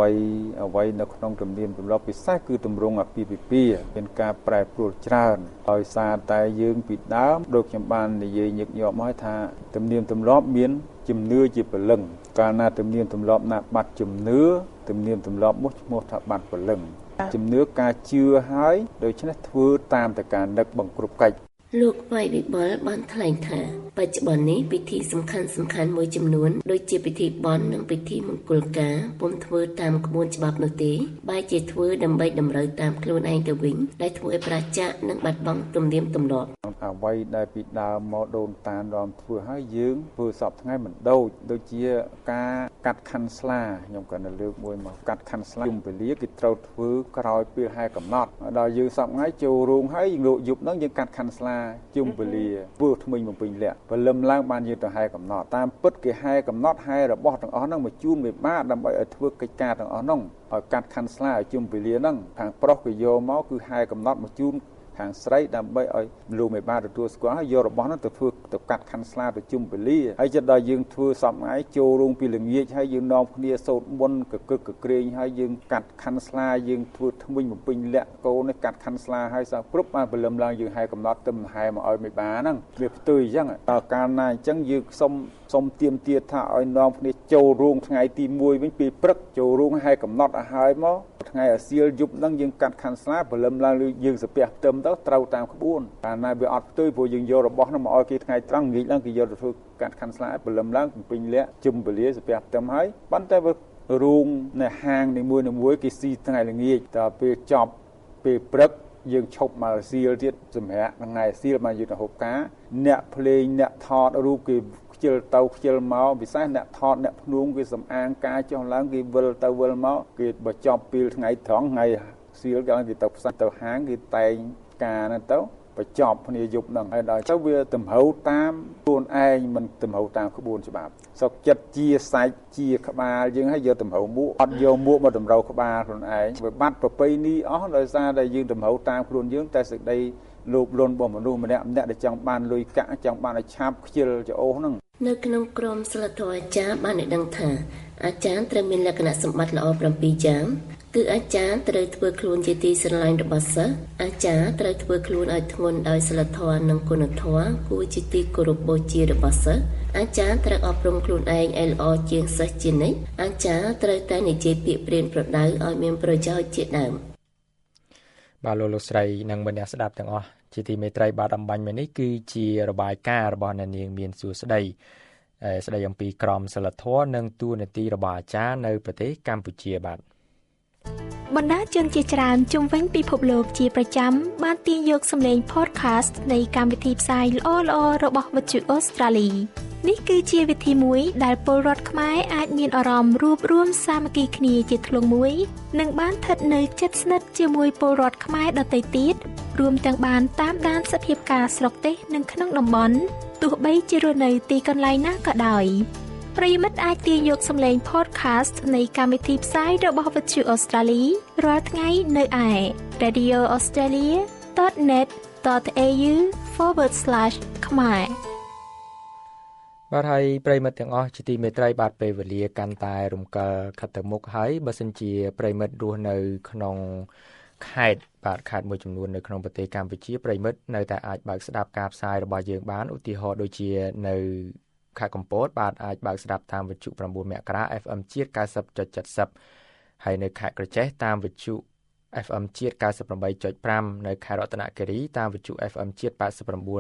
វីនៅក្នុងទំនៀមទម្លាប់ពិសេសគឺទម្រង់អាពាហ៍ពិពាហ៍មានការប្រែប្រួលច្រើនដោយសារតែយើងពីដើមដូចខ្ញុំបាននិយាយញឹកញាប់មកថាទំនៀមទម្លាប់មានជំនឿជាព្រលឹងកាលណាទំនៀមទម្លាប់ណាបាត់ជំនឿទំនៀមទម្លាប់នោះឈ្មោះថាបាត់ព្រលឹងជំនឿការជឿហើយដូច្នេះធ្វើតាមតែការនឹកបង្គ្រប់កិច្ចលោកវាយវិបុលបានថ្លែងថាបច្ចុប្បន្ននេះពិធីសំខាន់មួយចំនួនដូចជាពិធីបុណ្យនិងពិធីមង្គលការពុំធ្វើតាមក្បួនច្បាប់នោះទេបែរជាធ្វើដើម្បីតម្រូវតាមខ្លួនឯងទៅវិញដែលធ្វើឲ្យប្រជានិងបាត់បង់ទំនៀមទម្លាប់អ្វីដែលពីដើមមកដូនតារំធ្វើឲ្យយើងធ្វើសពថ្ងៃមិនដូចជាការកាត់ខណ្ឌស្លាខ្ញុំក៏នៅលើកមួយមកកាត់ខណ្ឌស្លាជុំពលាគេត្រូវធ្វើក្រោយពេលហែកំណត់ដល់យើងសពថ្ងៃចូលរោងហើយលោកយប់ហ្នឹងយើងកាត់ខណ្ឌស្លាជុំពលាធ្វើថ្មីបំពេញលក្ខព្រលឹមឡើងបានយើងទៅហែកំណត់តាមពិតគេហែកំណត់ហែរបស់ទាំងអស់ហ្នឹងមកជូនមេបាដើម្បីឲ្យធ្វើកិច្ចការទាំងអស់ហ្នឹងឲ្យកាត់ខណ្ឌស្លាឲ្យជុំពលាហ្នឹងខាងប្រុសគេយកមកគឺហែកំណត់មកជូនខាងស្រីដើម្បីឲ្យលោកមេបាទទួលស្គាល់ហើយយករបស់នោះទៅធ្វើទៅកាត់ខណ្ឌស្លាទៅជុំពលាហើយចិត្តដល់យើងធ្វើសពថ្ងៃចូលរោងពីល្ងាចហើយយើងនាំគ្នាសូត្រមន្តកក្រែងហើយយើងកាត់ខណ្ឌស្លាយើងធ្វើថ្មិញបំពេញលក្ខកូននេះកាត់ខណ្ឌស្លាហើយសោះគ្រប់បានព្រលឹមឡើងយើងហែកំណត់ទៅហែមកឲ្យមេបាហ្នឹងវាផ្ទុយអញ្ចឹងដល់កាលណាអញ្ចឹងយើងសុំទៀមទាថាឲ្យនាំគ្នាចូលរោងថ្ងៃទី1វិញពេលព្រឹកចូលរោងហែកំណត់ឲ្យហើយមកថ្ងៃអាសៀលយប់ហ្នឹងយើងកាត់ខណ្ឌស្លាព្រលឹមឡើងយើងសាពះផ្ទឹមទៅ ទៅត្រូវតាមក្បួនកាលណាវាអត់ផ្ទុយព្រោះយើងយករបស់នោះមកឲ្យគេថ្ងៃត្រង់ងាកឡើងគេយកទៅធ្វើកាត់ខាន់ស្លាព្រលឹមឡើងពេញលាក់ជុំពលាស្ពះផ្ទឹមហើយប៉ុន្តែវារូងនៅហាងនីមួយៗគេស៊ីថ្ងៃល្ងាចដល់ពេលចប់ពេលព្រឹកយើងឈប់មកសៀលទៀតសម្រាប់ថ្ងៃសៀលមកយើងទៅហូបការអ្នកភ្លេងអ្នកថតរូបគេខ្ជិលទៅខ្ជិលមកពិសេសអ្នកថតអ្នកភ្នួងគេសំអាងការចុះឡើងគេវិលទៅវិលមកគេបើចប់ពេលថ្ងៃត្រង់ថ្ងៃសៀលគេទៅផ្សារទៅហាងគេតែងការហ្នឹងទៅបញ្ចប់គ្នាយប់ហ្នឹងហើយដល់ទៅវាតម្រូវតាមខ្លួនឯងមិនតម្រូវតាមក្បួនច្បាប់សុកចិត្តជាសាច់ជាក្បាលយើងឲ្យយកតម្រូវមួកអត់យកមួកមកតម្រូវក្បាលខ្លួនឯងវាបាត់ប្រពៃណីអស់ដោយសារតែយើងតម្រូវតាមខ្លួនយើងតែសេចក្តីលោភលន់របស់មនុស្សម្នាក់ដែលចង់បានលុយកាក់ចង់បានឲ្យឆាប់ខ្ជិលច្អូសហ្នឹងនៅក្នុងក្រមសីលធម៌អាចារ្យបានឲ្យដឹងថាអាចារ្យត្រូវមានលក្ខណៈសម្បត្តិល្អ7យ៉ាងគឺអាចារ្យត្រូវធ្វើខ្លួនជាទីស្រឡាញ់របស់សិស្សអាចារ្យត្រូវធ្វើខ្លួនឲ្យធ្ងន់ដោយសីលធម៌និងគុណធម៌គួរជាទីគោរពបូជារបស់សិស្សអាចារ្យត្រូវអប់រំខ្លួនឯងឲ្យល្អជាងសិស្សជានិច្ចអាចារ្យត្រូវតែនិយាយពាក្យប្រៀនប្រដៅឲ្យមានប្រយោជន៍ជាដើមបាទលោកស្រីនិងមនស្សស្ដាប់ទាំងអស់ជាទីមេត្រីបាទអំបញ្ញមួយនេះគឺជារបាយការណ៍របស់អ្នកនាងមានសួស្ដីស្ដីអំពីក្រមសីលធម៌និងតួនាទីរបស់អាចារ្យនៅប្រទេសកម្ពុជាបាទបណ្ដាជនជាច្រើនជុំវិញពិភពលោកជាប្រចាំបានទាញយកសម្លេង podcast នៃកម្មវិធីផ្សាយល្អៗរបស់វិទ្យុអូស្ត្រាលីនេះគឺជាវិធីមួយដែលពលរដ្ឋខ្មែរអាចមានអារម្មណ៍រួបរวมសាមគ្គីគ្នាជាធ្លុងមួយនិងបានស្ថិតនៅជិតស្និទ្ធជាមួយពលរដ្ឋខ្មែរដទៃទៀតរួមទាំងបានតាមដានសភាពការស្រុកទេសនិងក្នុងតំបន់ទោះបីជារស់នៅទីកន្លែងណាក៏ដោយប្រិយមិត្តអាចទាញយកសម្លេង podcast នៃកម្មវិធីផ្សាយរបស់វិទ្យុអូស្ត្រាលីរាល់ថ្ងៃនៅឯ radioaustralia.net.au/khmer បាទហើយប្រិយមិត្តទាំងអស់ជាទីមេត្រីបាទពេលវេលាកាន់តែរំកិលខិតទៅមុខហើយបើសិនជាប្រិយមិត្តរស់នៅក្នុងខេត្តបាទខេត្តមួយចំនួននៅក្នុងប្រទេសកម្ពុជាប្រិយមិត្តនៅតែអាចបើកស្ដាប់ការផ្សាយរបស់យើងបានឧទាហរណ៍ដូចជានៅខេត្តកំពតបាទអាចបើកស្ដាប់តាមវិទ្យុ9មករា FM ជាតិ 90.70 ហើយនៅខេត្តក្រចេះតាមវិទ្យុ FM ជាតិ 98.5 នៅខេត្តរតនគិរីតាមវិទ្យុ FM ជាតិ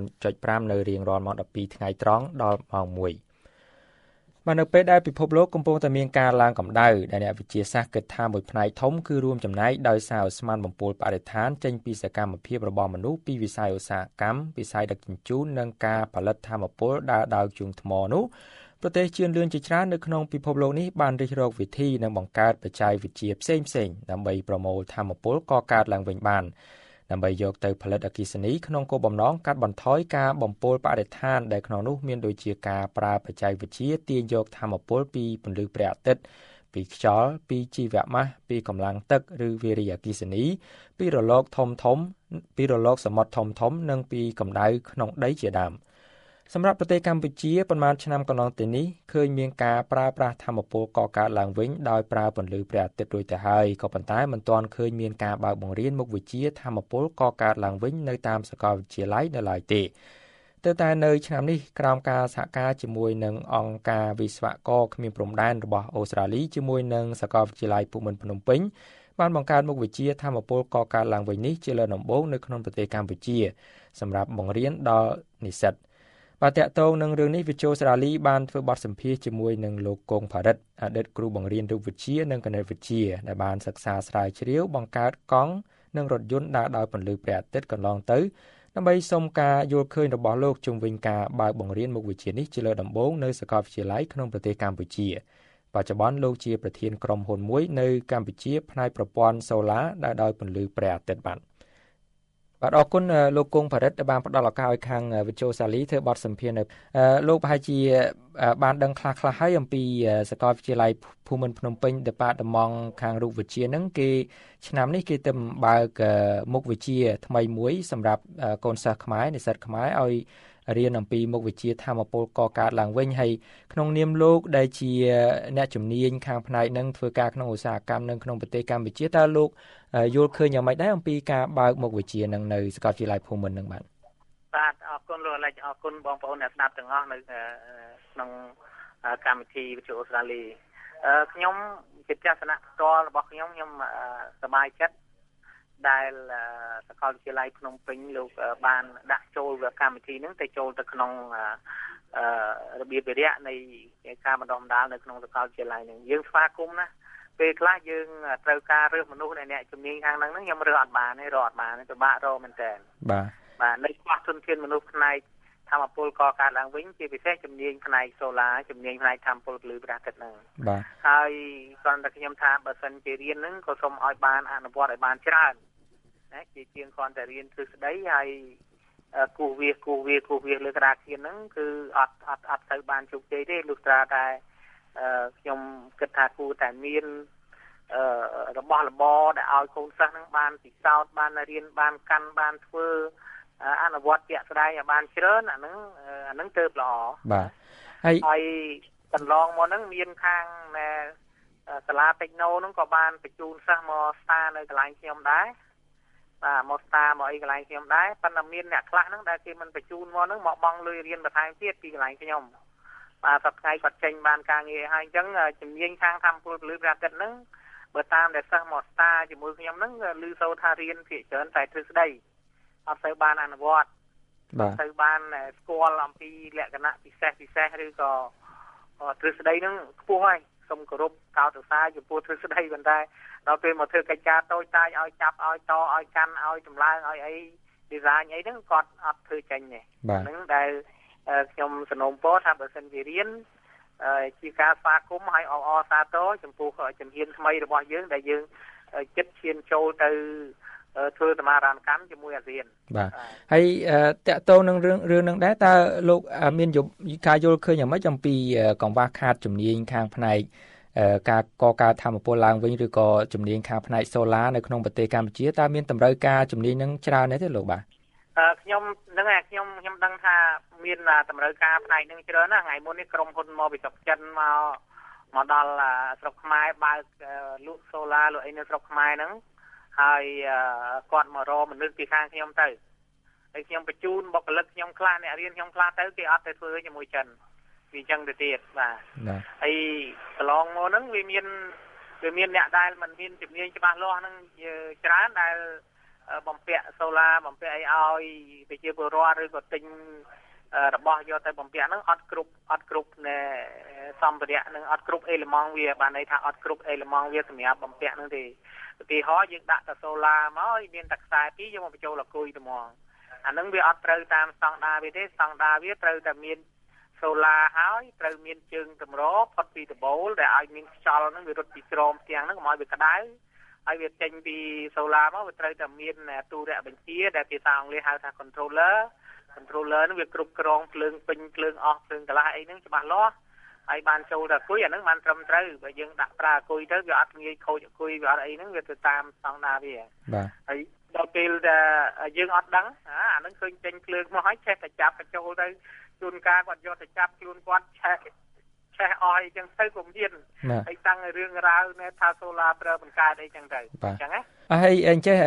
89.5 នៅរៀងរាល់ម៉ោង 12 ថ្ងៃត្រង់ដល់ម៉ោង 1បាទនៅពេលដែលពិភពលោកកំពុងតែមានការឡើងកម្ដៅដែលអ្នកវិទ្យាសាស្ត្រគិតថាមួយផ្នែកធំគឺរួមចំណែកដោយសារឧស្ម័នបំពុលបរិស្ថានចេញពីសកម្មភាពរបស់មនុស្សពីវិស័យឧស្សាហកម្មវិស័យដឹកជញ្ជូននិងការផលិតថាមពលដើរដោយជើងថ្មនោះប្រទេសជឿនលឿនជាច្រើននៅក្នុងពិភពលោកនេះបានរិះរកវិធីនិងបង្កើតបច្ចេកវិទ្យាផ្សេងៗដើម្បីប្រមូលថាមពលកកើតឡើងវិញបានដើម្បីយកទៅផលិតអគ្គិសនីក្នុងគោលបំណងកាត់បន្ថយការបំពុលបរិស្ថានដែលក្នុងនោះមានដូចជាការប្រើបច្ចេកវិទ្យាទាញយកថាមពលពីពន្លឺព្រះអាទិត្យពីខ្យល់ពីជីវម៉ាសពីកម្លាំងទឹកឬវារីអគ្គិសនីពីរលកធំពីរលកសមុទ្រធំនិងពីកម្ដៅក្នុងដីជាដើមសម្រាប់ប្រទេសកម្ពុជាប៉ុន្មានឆ្នាំកន្លងទៅនេះឃើញមានការប្រើប្រាស់ថាមពលកកើតឡើងវិញដោយប្រើពន្លឺព្រះអាទិត្យរួចទៅហើយក៏ប៉ុន្តែមិនទាន់ឃើញមានការបើកបង្រៀនមុខវិជ្ជាថាមពលកកើតឡើងវិញនៅតាមសាកលវិទ្យាល័យនៅឡើយទេទើបតែនៅឆ្នាំនេះក្រោមការសហការជាមួយនឹងអង្គការវិស្វករគ្មានព្រំដែនរបស់អូស្ត្រាលីជាមួយនឹងសាកលវិទ្យាល័យភូមិន្ទភ្នំពេញបានបង្កើតមុខវិជ្ជាថាមពលកកើតឡើងវិញនេះជាលើកដំបូងនៅក្នុងប្រទេសកម្ពុជាសម្រាប់បង្រៀនដល់និស្សិតបាទតកតងនឹងរឿងនេះវិទ្យុអូស្ត្រាលីបានធ្វើបទសម្ភាសន៍ជាមួយនឹងលោកគង់ផារិតអតីតគ្រូបង្រៀនរូបវិទ្យានិងគណិតវិទ្យាដែលបានសិក្សាស្រាវជ្រាវបង្កើតកង់និងរថយន្តដើរដោយពន្លឺព្រះអាទិត្យកន្លងទៅដើម្បីសុំការយល់ឃើញរបស់លោកជុំវិញការបើកបង្រៀនមុខវិជ្ជានេះជាលើកដំបូងនៅសាកលវិទ្យាល័យក្នុងប្រទេសកម្ពុជាបច្ចុប្បន្នលោកជាប្រធានក្រុមហ៊ុនមួយនៅកម្ពុជាផ្នែកប្រព័ន្ធសូឡាដើរដោយពន្លឺព្រះអាទិត្យបាទអរគុណលោកគង់ផារិតដែលបានផ្ដល់ឱកាសឲ្យខាងវិទ្យុសាលីធ្វើបទសម្ភាសន៍នៅលោកប្រហែលជាបានដឹងខ្លះៗហើយអំពីសាកលវិទ្យាល័យភូមិន្ទភ្នំពេញដេប៉ាតឺម៉ង់ខាងរូបវិទ្យាហ្នឹងគេឆ្នាំនេះគេទៅបើកមុខវិជ្ជាថ្មីមួយសម្រាប់កូនសិស្សខ្មែរនិស្សិតខ្មែរឲ្យរៀនអំពីមុខវិជ្ជាថាមពលកកើតឡើងវិញហើយក្នុងនាមលោកដែលជាអ្នកជំនាញខាងផ្នែកហ្នឹងធ្វើការក្នុងឧស្សាហកម្មនៅក្នុងប្រទេសកម្ពុជាតើលោកយល់ឃើញយ៉ាងម៉េចដែរអំពីការបើកមុខវិជ្ជានឹងនៅសាកលវិទ្យាល័យភូមិន្ទនឹងបាទអរគុណលោកអលេចអរគុណបងប្អូនអ្នកស្ដាប់ទាំងអស់នៅក្នុងកម្មវិធីវិទ្យុអូស្ត្រាលីខ្ញុំជាទស្សនៈផ្ទាល់របស់ខ្ញុំសប្បាយចិត្ត ដែលសាកលវិទ្យាល័យភ្នំពេញលោកបានដាក់ចូលកម្មវិធីហ្នឹងទៅចូលទៅក្នុងរបៀបវិរៈនៃការបណ្ដុះបណ្ដាលនៅក្នុងសាកលវិទ្យាល័យហ្នឹងយើងស្វាគមន៍ណាពេលខ្លះយើងត្រូវការរើសមនុស្សអ្នកជំនាញខាងហ្នឹងខ្ញុំរើសអត់បានទេរកអត់បានទេពិបាករកមែនតើបាទនៅខ្វះធនធានមនុស្សផ្នែកធម្មពលកកើតឡើងវិញជាពិសេសជំនាញផ្នែកសូឡាជំនាញផ្នែកធម្មពលពលព្រះអាទិត្យហ្នឹងបាទហើយគ្រាន់តែខ្ញុំថាបើសិនជារៀនហ្នឹងក៏សូមឲ្យបានអនុវត្តឲ្យបានច្រើនណាជាជាងគ្រាន់តែរៀនទ្រឹស្ដីហើយគូសវាលើក្តារខៀនហ្នឹងគឺអត់ទៅបានជោគជ័យទេលុះត្រាតែខ្ញុំគិតថាគួរតែមានរបស់របរដែលឲ្យកូនសិស្សហ្នឹងបានពិសោធន៍បានរៀនបានកាន់បានធ្វើអនុវត្តជាក់ស្ដែងឲ្យបានច្រើនអាហ្នឹងទៅល្អបាទហើយកន្លងមកហ្នឹងមានខាងសាលាតិចណូហ្នឹងក៏បានបញ្ជូនសិស្សមកស្តានៅកន្លែងខ្ញុំដែរបាទមកស្តាមកអីកន្លែងខ្ញុំដែរប៉ុន្តែមានអ្នកខ្លះហ្នឹងដែលគេមិនបញ្ជូនមកហ្នឹងមកបង់លុយរៀនបន្ថែមទៀតពីកន្លែងខ្ញុំបាទសប្តាហ៍គាត់ចេញបានការងារហើយអញ្ចឹងជំនាញខាងធម្មពលពលព្រះអាទិត្យហ្នឹងបើតាមដែលសិស្សមកស្តាជាមួយខ្ញុំហ្នឹងឮសូរថារៀនភាគច្រើនតែទ្រឹស្ដីអត់ទៅបានអនុវត្តទៅបានស្គាល់អំពីលក្ខណៈពិសេសឬក៏ទ្រឹស្ដីហ្នឹងខ្ពស់ហើយសូមគោរពកោតសរសើរចំពោះទ្រឹស្ដីប៉ុន្តែដល់ពេលមកធ្វើកិច្ចការតូចតាចឲ្យចាប់ឲ្យតឲ្យកាន់ឲ្យចម្លើងឲ្យអី design អីហ្នឹងគាត់អត់ធ្វើចេញទេហ្នឹងដែលខ្ញុំសនំពោថាបើសិនជារៀនជាការស្វាគមន៍ឲ្យអបសាទរចំពោះជំហានថ្មីរបស់យើងដែលយើងចិត្តឈានចូលទៅធ្វើសមារណកម្មជាមួយអាស៊ានបាទហើយតកតងនឹងរឿងនឹងដែរតើលោកមានការយល់ឃើញយ៉ាងម៉េចអំពីកង្វះខាតជំនាញខាងផ្នែកការកកើតធម្មពលឡើងវិញឬក៏ជំនាញខាងផ្នែកសូឡានៅក្នុងប្រទេសកម្ពុជាតើមានតម្រូវការជំនាញនឹងច្រើនទេលោកបាទខ្ញុំដឹងខ្ញុំដឹងថាមានតម្រូវការផ្នែកនឹងច្រើនណាស់ថ្ងៃមុននេះក្រុមហ៊ុនមកពីស្រុកចិនមកដល់ស្រុកខ្មែរបើកលក់សូឡាលក់អីនៅស្រុកខ្មែរហ្នឹងហើយគាត់មករកមនុស្សពីខាងខ្ញុំទៅហើយខ្ញុំបញ្ជូនបុគ្គលិកខ្ញុំខ្លះអ្នករៀនខ្ញុំខ្លះទៅគេអត់ទៅធ្វើជាមួយចិនវាអញ្ចឹងទៅទៀតបាទហើយកន្លងមកហ្នឹងវាមានអ្នកដែលមិនមានជំនាញច្បាស់លាស់ហ្នឹងច្រើនដែលបំពាក់សូឡាបំពាក់អីឲ្យប្រជាពលរដ្ឋឬក៏ទិញរបស់យកទៅបំពាក់ហ្នឹងអត់គ្រប់នៅសម្ភារៈហ្នឹងអត់គ្រប់អេឡឺម៉ង់វាបានន័យថាអត់គ្រប់អេឡឺម៉ង់វាសម្រាប់បំពាក់ហ្នឹងទេឧទាហរណ៍យើងដាក់តែសូឡាមកហើយមានតែខ្សែពីរយកមកបញ្ចូលអាគុយទៅហ្មងអាហ្នឹងវាអត់ត្រូវតាមស្តង់ដារវាទេស្តង់ដារវាត្រូវតែមានសូឡាហើយត្រូវមានជើងតម្រផុតពីដបូលដែលឲ្យមានខ្យល់ហ្នឹងវារត់ពីក្រោមផ្ទាំងហ្នឹងកុំឲ្យវាក្តៅហើយវាចេញពីសូឡាមកវាត្រូវតែមានទូរៈបញ្ជាដែលភាសាអង់គ្លេសហៅថា controller ហ្នឹងវាគ្រប់គ្រងភ្លើងពេញភ្លើងអស់ភ្លើងកន្លះអីហ្នឹងច្បាស់លាស់ហើយបានចូលតែអគុយអាហ្នឹងបានត្រឹមត្រូវបើយើងដាក់ប្រើអគុយទៅវាអត់ងាយខូចអគុយវាអត់អីហ្នឹងវាទៅតាមស្តង់ដារវាបាទហើយដល់ពេលដែលយើងអត់ដឹងអាហ្នឹងឃើញចេញភ្លើងមកហើយចេះតែចាប់បញ្ចូលទៅជួនកាលគាត់យកទៅចាប់ខ្លួនគាត់ឆេះអស់អីចឹងទៅកុំហ៊ានហើយតាំងឲ្យរឿងរ៉ាវនៅថាសូឡាប្រើបង្កើតអីចឹងទៅអញ្ចឹងណាហើយអញ្ចេះ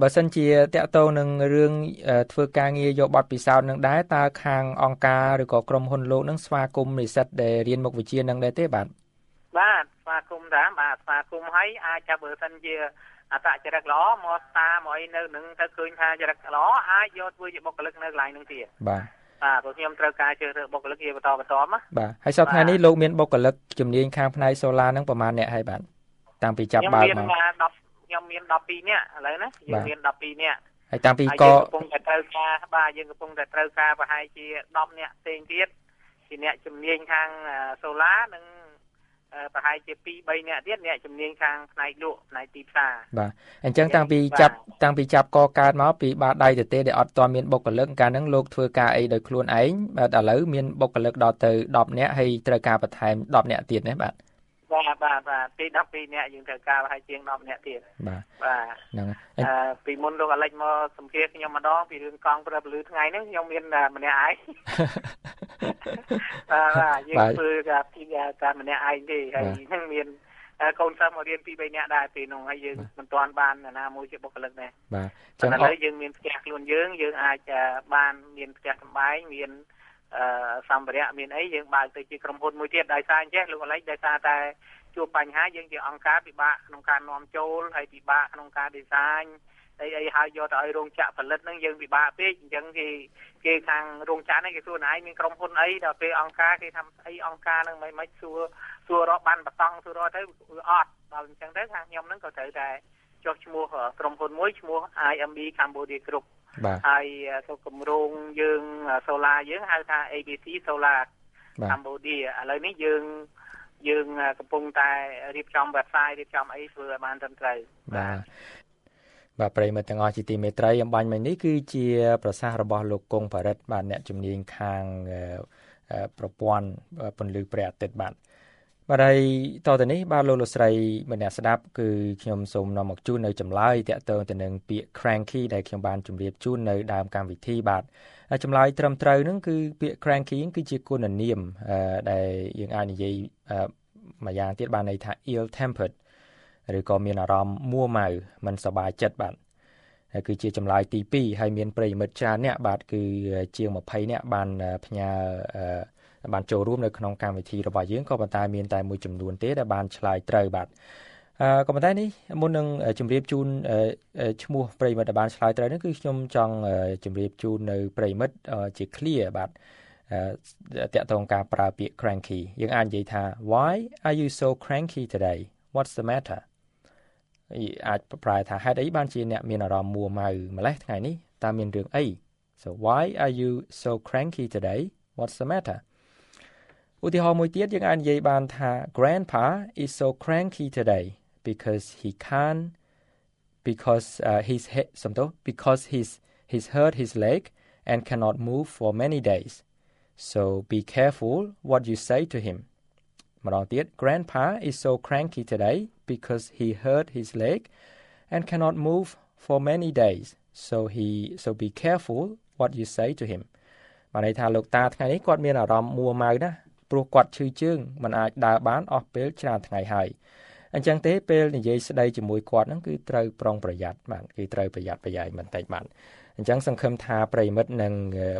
បើសិនជាតកតងនឹងរឿងធ្វើការងារយកបទពិសោធន៍នឹងដែរតើខាងអង្គការឬក៏ក្រុមហ៊ុនលោកនឹងស្វាគមន៍និស្សិតដែលរៀនមុខវិជ្ជានឹងដែរទេបាទស្វាគមន៍ដែរបាទស្វាគមន៍ហើយអាចថាបើសិនជាអត្តចរិតល្អមកស្តាមកអីនៅនឹងទៅឃើញថាចរិតល្អអាចយកធ្វើជាបុគ្គលិកនៅកន្លែងនឹងទៀតបាទព្រោះខ្ញុំត្រូវការជ្រើសរើសបុគ្គលិកជាបន្តណាបាទហើយសប្តាហ៍នេះលោកមានបុគ្គលិកជំនាញខាងផ្នែកសូឡានឹងប្រមាណអ្នកហើយបាទតាំងពីចាប់បើកមកខ្ញុំមាន12នាក់ឥឡូវណាយើងមាន12នាក់ហើយតាំងពីក៏កំពុងតែត្រូវការបាទយើងកំពុងតែត្រូវការប្រហែលជា10នាក់ផ្សេងទៀតជាអ្នកជំនាញខាងសូឡានិងប្រហែលជា2-3នាក់ទៀតអ្នកជំនាញខាងផ្នែកលក់ផ្នែកទីផ្សារបាទអញ្ចឹងតាំងពីចាប់កកើតមកពីបាតដៃទៅទេដែលអត់ទាន់មានបុគ្គលិកកាលហ្នឹងលោកធ្វើការអីដោយខ្លួនឯងបាទឥឡូវមានបុគ្គលិកដល់ទៅ10នាក់ហើយត្រូវការបន្ថែម10នាក់ទៀតណាបាទពី12នាក់យើងត្រូវការប្រហែលជាង10នាក់ទៀតបាទហ្នឹងពីមុនលោកអាលិចមកសម្ភាសខ្ញុំម្ដងពីរឿងកង់ព្រឹបលឺថ្ងៃហ្នឹងខ្ញុំមានម្នាក់ឯងយើងធ្វើការម្នាក់ឯងទេហើយហ្នឹងមានកូនសិស្សមករៀន 2-3 នាក់ដែរពេលនោះហើយយើងមិនទាន់បានណាមួយជាបុគ្គលិកដែរបាទចឹងឥឡូវយើងមានផ្ទះខ្លួនយើងអាចបានមានផ្ទះសម្បែងមានសម្ភារៈមានអីយើងបើកទៅជាក្រុមហ៊ុនមួយទៀតដោយសារអញ្ចេះលោកអាលិចដោយសារតែជួបបញ្ហាយើងជាអង្គការពិបាកក្នុងការនាំចូលហើយពិបាកក្នុងការ design អីហើយយកទៅឲ្យរោងចក្រផលិតហ្នឹងយើងពិបាកពេកអញ្ចឹងគេខាងរោងចក្រហ្នឹងគេសួរណៃមានក្រុមហ៊ុនអីដល់ពេលអង្គការគេថាអីអង្គការហ្នឹងមិនសួររកបានបតង់សួររកទៅអត់ដល់អញ្ចឹងទៅខាងខ្ញុំហ្នឹងក៏ត្រូវតែចុះឈ្មោះក្រុមហ៊ុនមួយឈ្មោះ IMB Cambodia Group ហើយទៅគម្រោងយើង solar យើងហៅថា ABC Solar Cambodia ឥឡូវនេះយើងកំពុងតែរៀបចំ website រៀបចំអីធ្វើឲ្យបានត្រឹមត្រូវបាទប្រិយមិត្តទាំងអស់ជាទីមេត្រីអំបញ្ញមិញនេះគឺជាប្រសាសន៍របស់លោកគង់បរិទ្ធបាទអ្នកជំនាញខាងប្រព័ន្ធពន្លឺព្រះអាទិត្យបាទហើយតទៅនេះបាទលោកស្រីម្នាក់ស្ដាប់គឺខ្ញុំសូមនាំមកជូននៅចម្លើយតាក់ទងទៅនឹងពាក្យ cranky ដែលខ្ញុំបានជម្រាបជូននៅដើមកម្មវិធីបាទចម្លើយត្រឹមត្រូវហ្នឹងគឺពាក្យ cranky គឺជាគុណនាមដែលយើងអាចនិយាយមួយយ៉ាងទៀតបានន័យថា ill tempered ឬក៏មានអារម្មណ៍មួម៉ៅមិនសប្បាយចិត្តបាទហើយគឺជាចម្លើយទី2ហើយមានប្រិយមិត្តច្រើនអ្នកបាទគឺជាង20អ្នកបានផ្ញើបានចូលរួមនៅក្នុងកម្មវិធីរបស់យើងក៏ប៉ុន្តែមានតែមួយចំនួនទេដែលបានឆ្លើយត្រូវបាទក៏ប៉ុន្តែនេះមុននឹងជម្រាបជូនឈ្មោះប្រិយមិត្តដែលបានឆ្លើយត្រូវនេះគឺខ្ញុំចង់ជម្រាបជូននៅប្រិយមិត្តជា clear បាទតាក់ទងការប្រើពាក្យ cranky យើងអាចនិយាយថា Why are you so cranky today? What's the matter? អាចប្រែថាហេតុអីបានជាអ្នកមានអារម្មណ៍មួម៉ៅម្លេះថ្ងៃនេះតើមានរឿងអី So why are you so cranky today? What's the matter? ឧទាហរណ៍មួយទៀតយើងអាចនិយាយបានថា Grandpa is so cranky today because he's hurt his leg and cannot move for many days. So be careful what you say to him. ម្ដងទៀត Grandpa is so cranky today because he hurt his leg and cannot move for many days. So be careful what you say to him. បានន័យថាលោកតាថ្ងៃនេះគាត់មានអារម្មណ៍មួម៉ៅណាស់ព្រោះគាត់ឈឺជើងមិនអាចដើរបានអស់ពេលច្រើនថ្ងៃហើយអញ្ចឹងទេពេលនិយាយស្ដីជាមួយគាត់ហ្នឹងគឺត្រូវប្រុងប្រយ័ត្នបាទគឺត្រូវប្រយ័ត្នប្រយែងបន្តិចបាទអញ្ចឹងសង្ឃឹមថាប្រិយមិត្តនឹង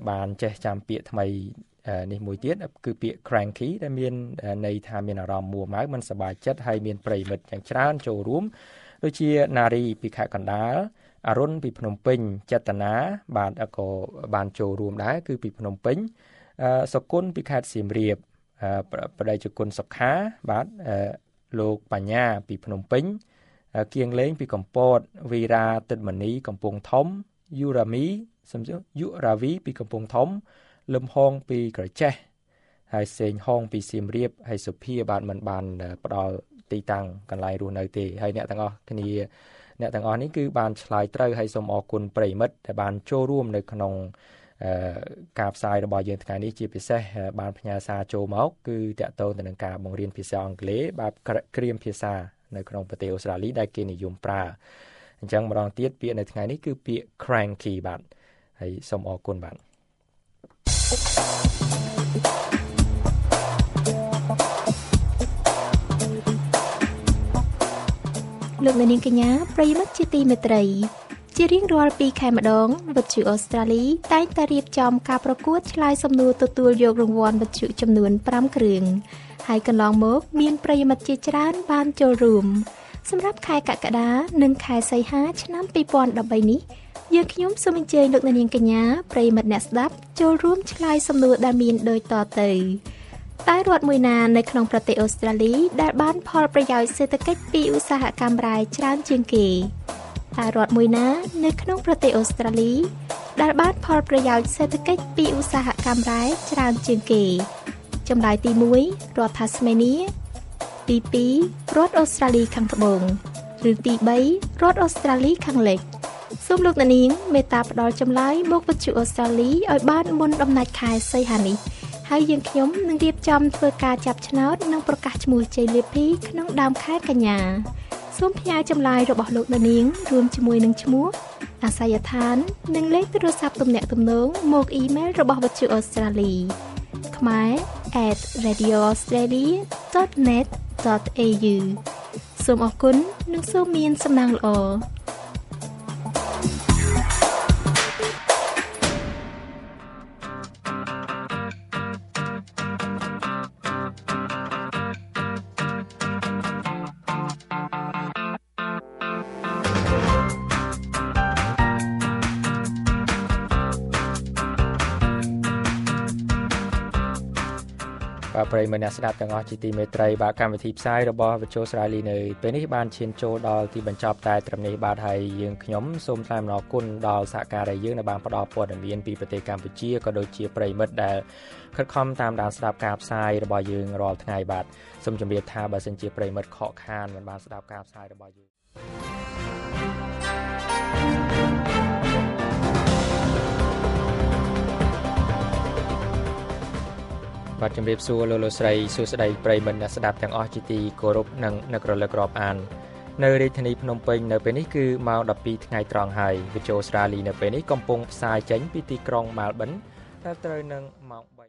បានចេះចាំពាក្យថ្មីនេះមួយទៀតគឺពាក្យ cranky ដែលមានន័យថាមានអារម្មណ៍មួម៉ៅមិនសប្បាយចិត្តហើយមានប្រិយមិត្តយ៉ាងច្រើនចូលរួមដូចជាណារីពីខេត្តកណ្ដាលអរុនពីភ្នំពេញចេតនាបាទក៏បានចូលរួមដែរគឺពីភ្នំពេញសុគន្ធពីខេត្តសៀមរាបបដិជគុណសុខាបាទលោកបញ្ញាពីភ្នំពេញគៀងលេងពីកំពតវីរាទិតមនីកំពង់ធំយុរាវីពីកំពង់ធំលឹមហងពីក្រចេះហើយសេងហងពីសៀមរាបហើយសុភាបាទមិនបានផ្ដល់ទីតាំងកន្លែងរស់នៅទេហើយអ្នកទាំងអស់នេះគឺបានឆ្លើយត្រូវហើយសូមអរគុណប្រិយមិត្តដែលបានចូលរួមនៅក្នុងការផ្សាយរបស់យើងថ្ងៃនេះជាពិសេសបានផ្ញើសារចូលមកគឺតាក់ទងទៅនឹងការបង្រៀនភាសាអង់គ្លេសបែបក្រៀមភាសានៅក្នុងប្រទេសអូស្ត្រាលីដែលគេនិយមប្រើអញ្ចឹងម្ដងទៀតពាក្យនៅថ្ងៃនេះគឺពាក្យ cranky បាទហើយសូមអរគុណបាទលោកអ្នកនាងកញ្ញាប្រិយមិត្តជាទីមេត្រីជារៀងរាល់2ខែម្ដងវិទ្យុអូស្ត្រាលីតែងតែរៀបចំការប្រកួតឆ្លើយសំណួរទទួលយករង្វាន់វិទ្យុចំនួន5គ្រឿងហើយកន្លងមកមានប្រិយមិត្តជាច្រើនបានចូលរួមសម្រាប់ខែកក្កដានិងខែសីហាឆ្នាំ2013នេះយើងខ្ញុំសូមអញ្ជើញលោកអ្នកនាងកញ្ញាប្រិយមិត្តអ្នកស្ដាប់ចូលរួមឆ្លើយសំណួរដែលមានដូចតទៅតែរដ្ឋមួយណានៅក្នុងប្រទេសអូស្ត្រាលីដែលបានផលប្រយោជន៍សេដ្ឋកិច្ចពីឧស្សាហកម្មរ៉ែច្រើនជាងគេតែរដ្ឋមួយណានៅក្នុងប្រទេសអូស្ត្រាលីដែលបានផលប្រយោជន៍សេដ្ឋកិច្ចពីឧស្សាហកម្មរ៉ែច្រើនជាងគេចម្លើយទី1រដ្ឋ Tasmania ទី2រដ្ឋអូស្ត្រាលីខាងត្បូងឬទី3រដ្ឋអូស្ត្រាលីខាងលិចសូមលោកអ្នកនាងមេត្តាផ្ដល់ចម្លើយមកវិទ្យុអូស្ត្រាលីឲ្យបានមុនដំណាច់ខែសីហានេះហើយយើងខ្ញុំនឹងរៀបចំធ្វើការចាប់ឆ្នោតនិងប្រកាសឈ្មោះជ័យលាភីក្នុងដើមខែកញ្ញាសូមផ្ញើចម្លើយរបស់លោកអ្នកនាងរួមជាមួយនឹងឈ្មោះអាសយដ្ឋាននិងលេខទូរស័ព្ទទំនាក់ទំនងមកអ៊ីមែលរបស់វិទ្យុអូស្ត្រាលីkhmae@radioaustralia.net.au សូមអរគុណនិងសូមមានសំណាងល្អ បាទប្រិយមិត្តអ្នកស្ដាប់ទាំងអស់ជាទីមេត្រីបាទកម្មវិធីផ្សាយរបស់វិទ្យុស្រាលីនៅពេលនេះបានឈានចូលដល់ទីបញ្ចប់តែត្រឹមនេះបាទហើយយើងខ្ញុំសូមថ្លែងអំណរគុណដល់សហការីយើងដែលបានផ្ដល់ព័ត៌មានពីប្រទេសកម្ពុជាក៏ដូចជាប្រិយមិត្តដែលខិតខំតាមដានស្ដាប់ការផ្សាយរបស់យើងរាល់ថ្ងៃបាទសូមជម្រាបថាបើសិនជាប្រិយមិត្តខកខានមិនបានស្ដាប់ការផ្សាយរបស់យើងបាទជំរាបសួរលោកស្រីសួស្តីប្រិយមិត្តអ្នកស្ដាប់ទាំងអស់ជាទីគោរពនិងនឹករលឹករាប់អាននៅរាជធានីភ្នំពេញនៅពេលនេះគឺម៉ោង 12 ថ្ងៃត្រង់ហើយវិទ្យុអូស្ត្រាលីនៅពេលនេះកំពុងផ្សាយចេញពីទីក្រុងម៉ាល់ប៊នដែលត្រូវនឹងម៉ោង 3